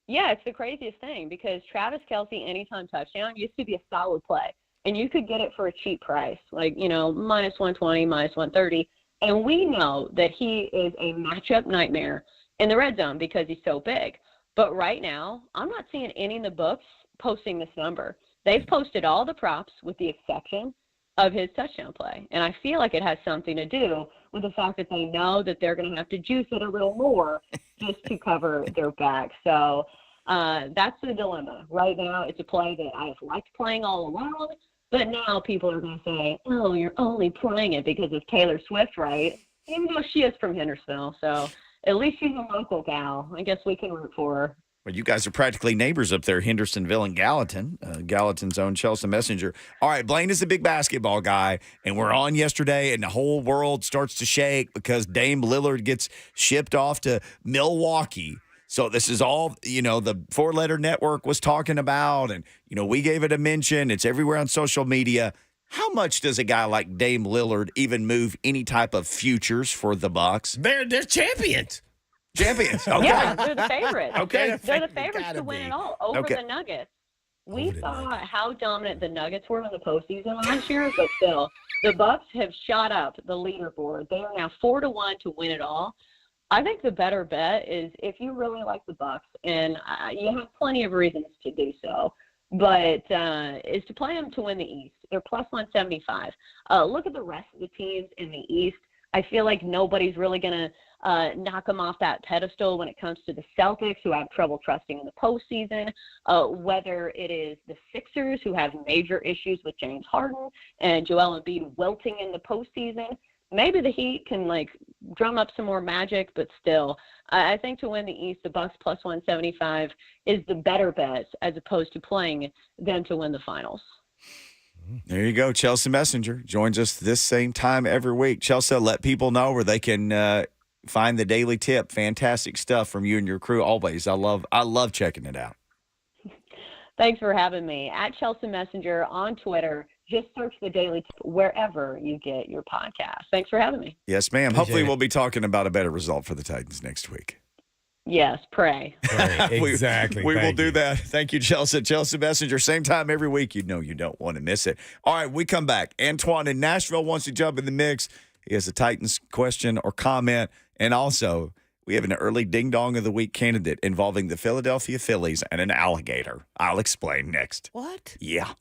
Yeah, it's the craziest thing because Travis Kelce anytime touchdown used to be a solid play, and you could get it for a cheap price, like, minus 120, minus 130. And we know that he is a matchup nightmare in the red zone because he's so big. But right now, I'm not seeing any in the books posting this number. They've posted all the props with the exception of his touchdown play. And I feel like it has something to do with the fact that they know that they're going to have to juice it a little more just to cover their back. So that's the dilemma. Right now, it's a play that I have liked playing all along, but now people are going to say, oh, you're only playing it because of Taylor Swift, right? Even though she is from Hendersonville. So at least she's a local gal. I guess we can root for her. Well, you guys are practically neighbors up there, Hendersonville and Gallatin. Gallatin's own Chelsa Messinger. All right, Blaine is a big basketball guy, and we're on yesterday, and the whole world starts to shake because Dame Lillard gets shipped off to Milwaukee. So this is all, the four-letter network was talking about, and, we gave it a mention. It's everywhere on social media. How much does a guy like Dame Lillard even move any type of futures for the Bucks? They're champions. Champions. Okay. Yeah, they're the favorites. Okay. They're the favorites to win it all over Okay. the Nuggets. We saw how dominant the Nuggets were in the postseason last year, but still, the Bucks have shot up the leaderboard. They are now 4-1 to win it all. I think the better bet is if you really like the Bucks, and you have plenty of reasons to do so, but is to play them to win the East. They're plus 175. Look at the rest of the teams in the East. I feel like nobody's really going to knock them off that pedestal when it comes to the Celtics, who have trouble trusting in the postseason, whether it is the Sixers, who have major issues with James Harden and Joel Embiid wilting in the postseason. Maybe the Heat can, drum up some more magic, but still, I think to win the East, the Bucks plus 175 is the better bet as opposed to playing them to win the finals. There you go. Chelsa Messinger joins us this same time every week. Chelsa, let people know where they can find the Daily Tip. Fantastic stuff from you and your crew always. I love checking it out. Thanks for having me. At Chelsa Messenger on Twitter. Just search the Daily Tip wherever you get your podcast. Thanks for having me. Yes, ma'am. Hopefully we'll be talking about a better result for the Titans next week. Yes, pray. Exactly. We will do that. Thank you, Chelsa. Chelsa Messenger, same time every week. You don't want to miss it. All right, we come back. Antoine in Nashville wants to jump in the mix. He has a Titans question or comment. And also, we have an early ding-dong of the week candidate involving the Philadelphia Phillies and an alligator. I'll explain next. What? Yeah.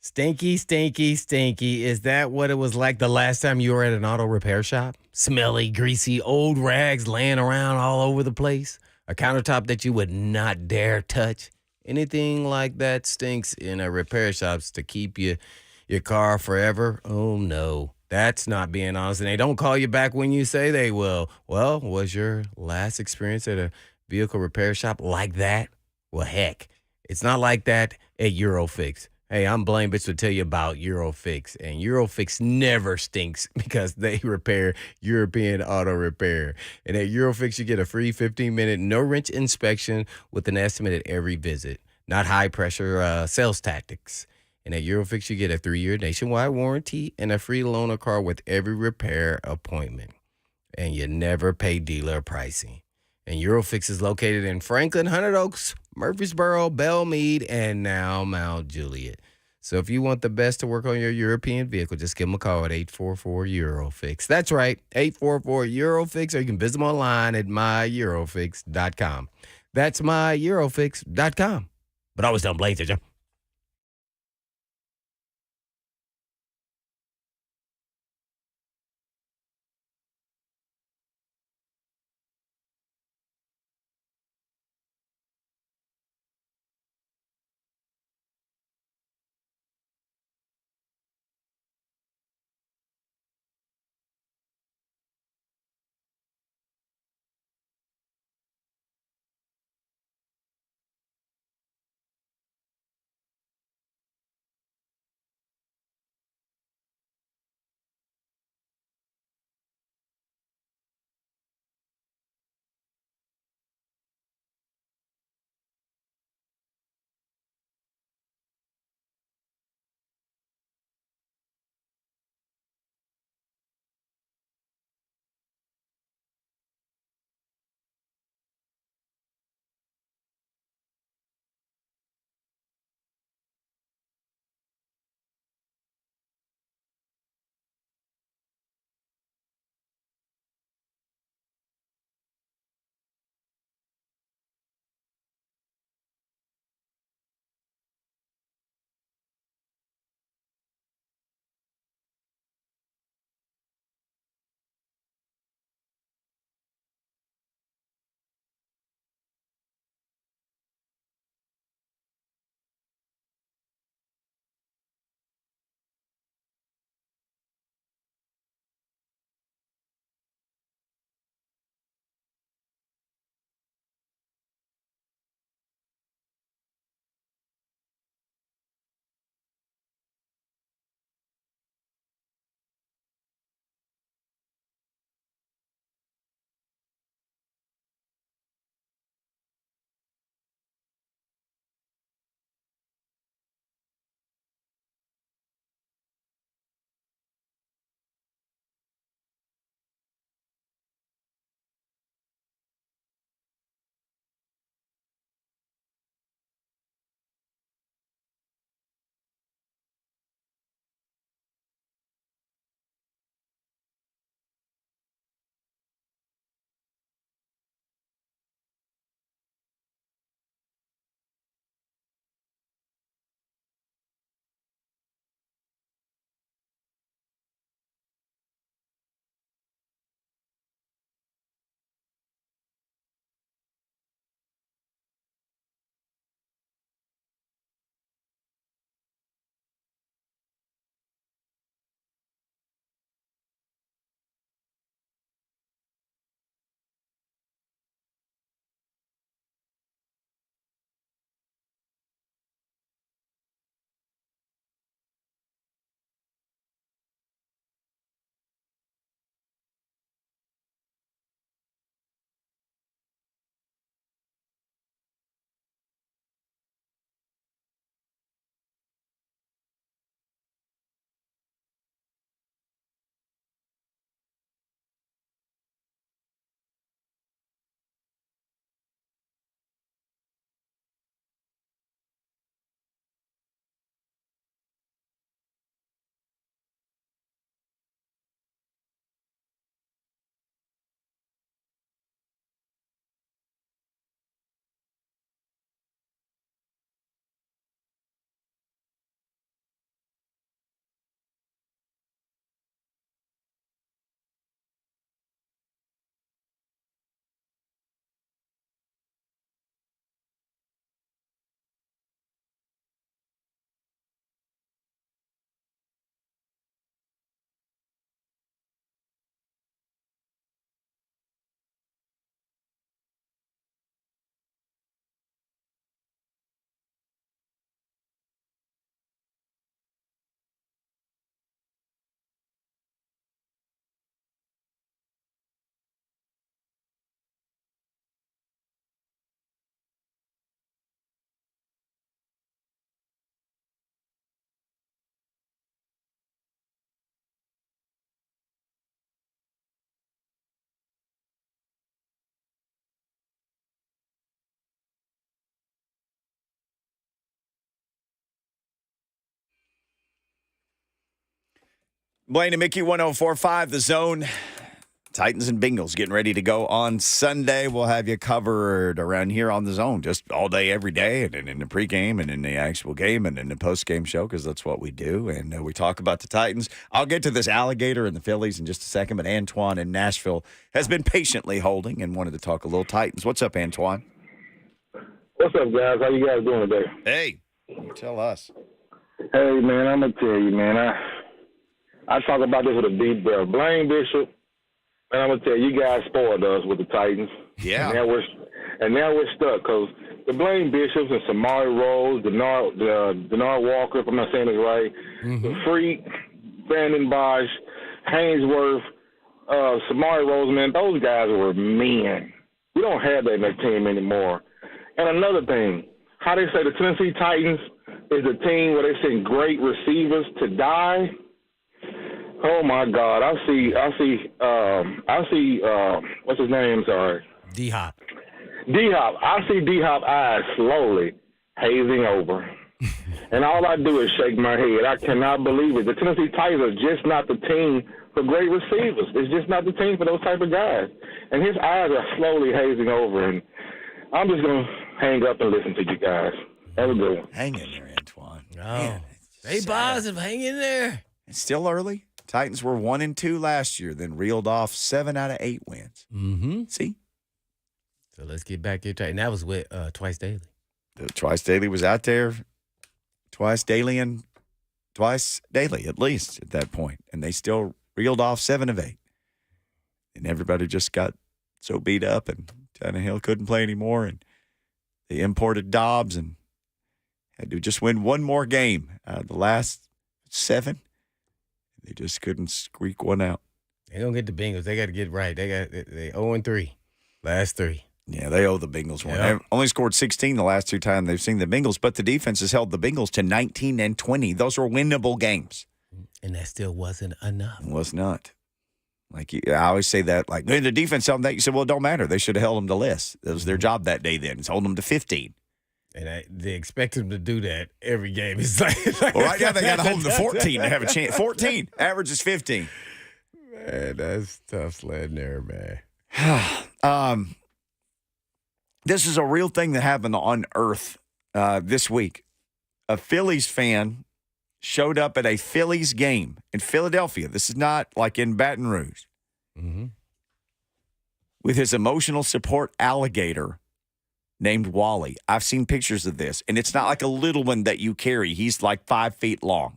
Stinky, stinky, stinky. Is that what it was like the last time you were at an auto repair shop? Smelly, greasy, old rags laying around all over the place? A countertop that you would not dare touch? Anything like that stinks in a repair shop's to keep your car forever? Oh, no. That's not being honest. And they don't call you back when you say they will. Well, was your last experience at a vehicle repair shop like that? Well, heck, it's not like that at Eurofix. Hey, I'm Blaine Bitch to tell you about Eurofix. And Eurofix never stinks because they repair European auto repair. And at Eurofix, you get a free 15-minute no-wrench inspection with an estimate at every visit. Not high-pressure sales tactics. And at Eurofix, you get a 3-year nationwide warranty and a free loaner car with every repair appointment. And you never pay dealer pricing. And Eurofix is located in Franklin, Hundred Oaks, Murfreesboro, Belmead, and now Mount Juliet. So if you want the best to work on your European vehicle, just give them a call at 844-EUROFIX. That's right, 844-EUROFIX, or you can visit them online at myeurofix.com. That's myeurofix.com. But always don't blame it, Blaine and Mickey, 104.5, The Zone. Titans and Bengals getting ready to go on Sunday. We'll have you covered around here on The Zone just all day, every day, and in the pregame and in the actual game and in the postgame show, because that's what we do. And we talk about the Titans. I'll get to this alligator and the Phillies in just a second, but Antoine in Nashville has been patiently holding and wanted to talk a little Titans. What's up, Antoine? What's up, guys? How you guys doing today? Hey, you tell us. Hey, man, I'm going to tell you, man. I talk about this with a deep breath. Blaine Bishop, and I'm going to tell you, you guys spoiled us with the Titans. Yeah. And now we're stuck because the Blaine Bishops and Samari Rose, Denard Walker, if I'm not saying it right, the Freak, Brandon Bosch, Hainsworth, Samari Rose, man, those guys were men. We don't have that in that team anymore. And another thing, how they say the Tennessee Titans is a team where they send great receivers to die. Oh my God! I see. What's his name? Sorry. D-Hop. D-Hop. I see D-Hop eyes slowly hazing over, and all I do is shake my head. I cannot believe it. The Tennessee Titans are just not the team for great receivers. It's just not the team for those type of guys. And his eyes are slowly hazing over, and I'm just gonna hang up and listen to you guys. Have a good one. Hang in there, Antoine. Oh, Man, stay positive. Hang in there. It's still early. Titans were 1-2 last year, then reeled off 7 out of 8 wins. Mm-hmm. See? So let's get back here. And that was with Twice Daily. The Twice Daily was out there twice daily at least at that point. And they still reeled off 7 of 8. And everybody just got so beat up, and Tannehill couldn't play anymore. And they imported Dobbs and had to just win one more game out of the last 7. They just couldn't squeak one out. They're going to get the Bengals. They got to get right. They 0-3. Last 3. Yeah, they owe the Bengals one. Yep. They've only scored 16 the last 2 times they've seen the Bengals, but the defense has held the Bengals to 19 and 20. Those were winnable games. And that still wasn't enough. It was not. I always say that, like, the defense held them that. You said, well, it don't matter. They should have held them to less. That was their job that day then. It's holding them to 15. And they expect them to do that every game. It's like well, right now they got to hold them to 14 to have a chance. 14. Average is 15. Man, that's tough sledding there, man. This is a real thing that happened on Earth this week. A Phillies fan showed up at a Phillies game in Philadelphia. This is not like in Baton Rouge. Mm-hmm. With his emotional support alligator named Wally. I've seen pictures of this, and it's not like a little one that you carry. He's like 5 feet long.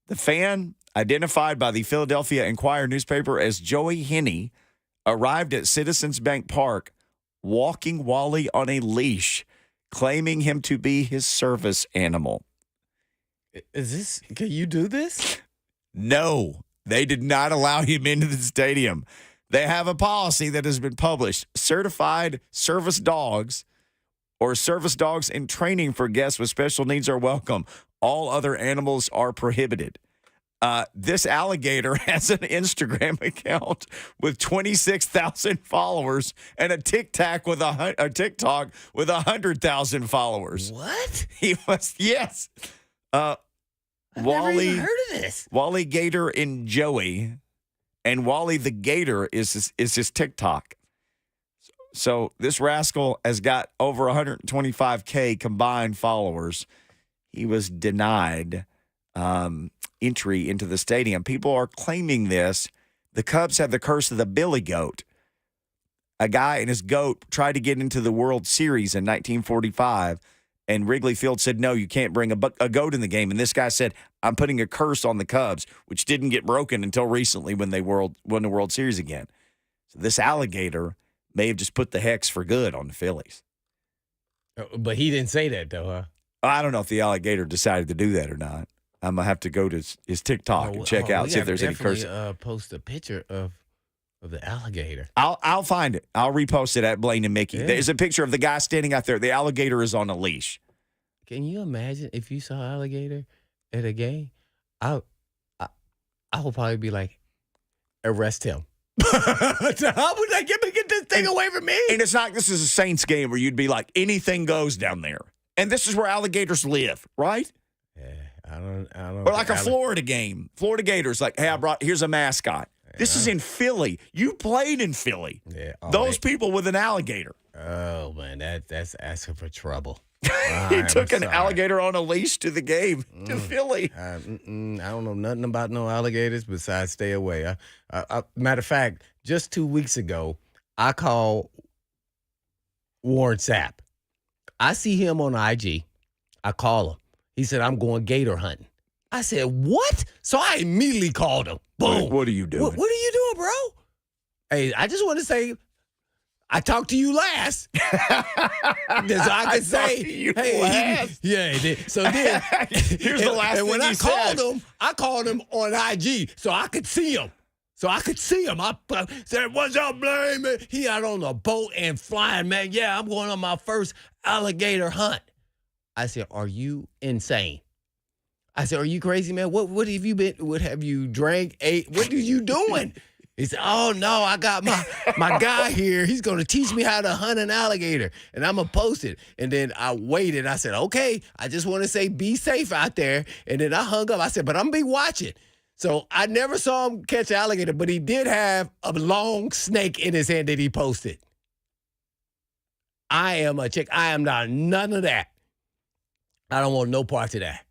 The fan, identified by the Philadelphia Inquirer newspaper as Joey Henney, arrived at Citizens Bank Park walking Wally on a leash, claiming him to be his service animal. Can you do this? No, they did not allow him into the stadium. They have a policy that has been published. Certified service dogs or service dogs in training for guests with special needs are welcome. All other animals are prohibited. This alligator has an Instagram account with 26,000 followers and a TikTok with 100,000 followers. What? He was, yes. I've never even heard of this. Wally Gator and Joey. And Wally the Gator is his TikTok. So this rascal has got over 125K combined followers. He was denied entry into the stadium. People are claiming this. The Cubs have the curse of the Billy Goat. A guy and his goat tried to get into the World Series in 1945, and Wrigley Field said, no, you can't bring a goat in the game. And this guy said, I'm putting a curse on the Cubs, which didn't get broken until recently when they won the World Series again. So this alligator may have just put the hex for good on the Phillies. But he didn't say that, though, huh? I don't know if the alligator decided to do that or not. I'm going to have to go to his TikTok and check out, see if there's any curse. Post a picture of the alligator. I'll find it. I'll repost it at Blaine and Mickey. Yeah. There's a picture of the guy standing out there. The alligator is on a leash. Can you imagine if you saw alligator at a game? I would probably be like, arrest him. How would I get this thing away from me? And it's not, this is a Saints game where you'd be like, anything goes down there. And this is where alligators live, right? Yeah, I don't. Or like a Florida game. Florida Gators, like, hey, here's a mascot. This is in Philly. You played in Philly. Yeah. Those people with an alligator. Oh man, that's asking for trouble. He took an alligator on a leash to the game to Philly. I don't know nothing about no alligators besides stay away. Matter of fact, just 2 weeks ago, I called Warren Sapp. I see him on IG. I call him. He said, I'm going gator hunting. I said, what? So I immediately called him. Boom. What are you doing? What are you doing, bro? Hey, I just want to say, I talked to you last. So I could say, hey, yeah. So then, here's the last and when thing I called him on IG so I could see him. I said, what's up, Blame? He out on a boat and flying, man. Yeah, I'm going on my first alligator hunt. I said, are you insane? I said, are you crazy, man? What have you been? What have you drank, ate? What are you doing? He said, oh, no, I got my guy here. He's going to teach me how to hunt an alligator, and I'm going to post it. And then I waited. I said, okay, I just want to say be safe out there. And then I hung up. I said, but I'm going to be watching. So I never saw him catch an alligator, but he did have a long snake in his hand that he posted. I am a chick. I am not none of that. I don't want no parts of that.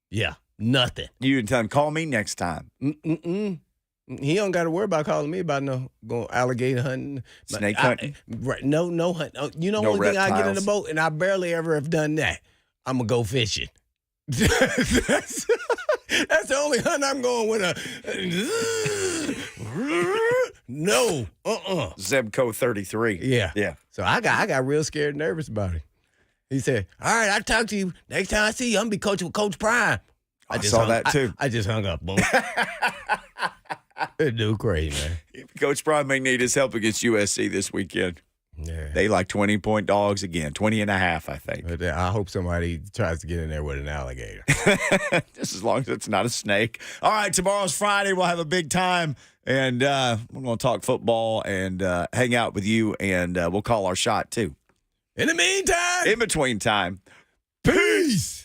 Yeah, nothing. You didn't tell him, call me next time. He don't got to worry about calling me about no going alligator hunting. Snake hunting? Right, no hunt. You know, No one thing I get in the reptiles. boat, and I barely ever have done that. I'm going to go fishing. That's the only hunt I'm going with No. Zebco 33. Yeah. So I got real scared and nervous about it. He said, all right, I'll talk to you. Next time I see you, I'm going to be coaching with Coach Prime. I saw that too. I just hung up. Boom. That dude crazy, man. Coach Prime may need his help against USC this weekend. Yeah. They like 20-point dogs again, 20 and a half, I think. But I hope somebody tries to get in there with an alligator. Just as long as it's not a snake. All right, tomorrow's Friday. We'll have a big time, and we're going to talk football and hang out with you, and we'll call our shot, too. In the meantime. In between time. Peace.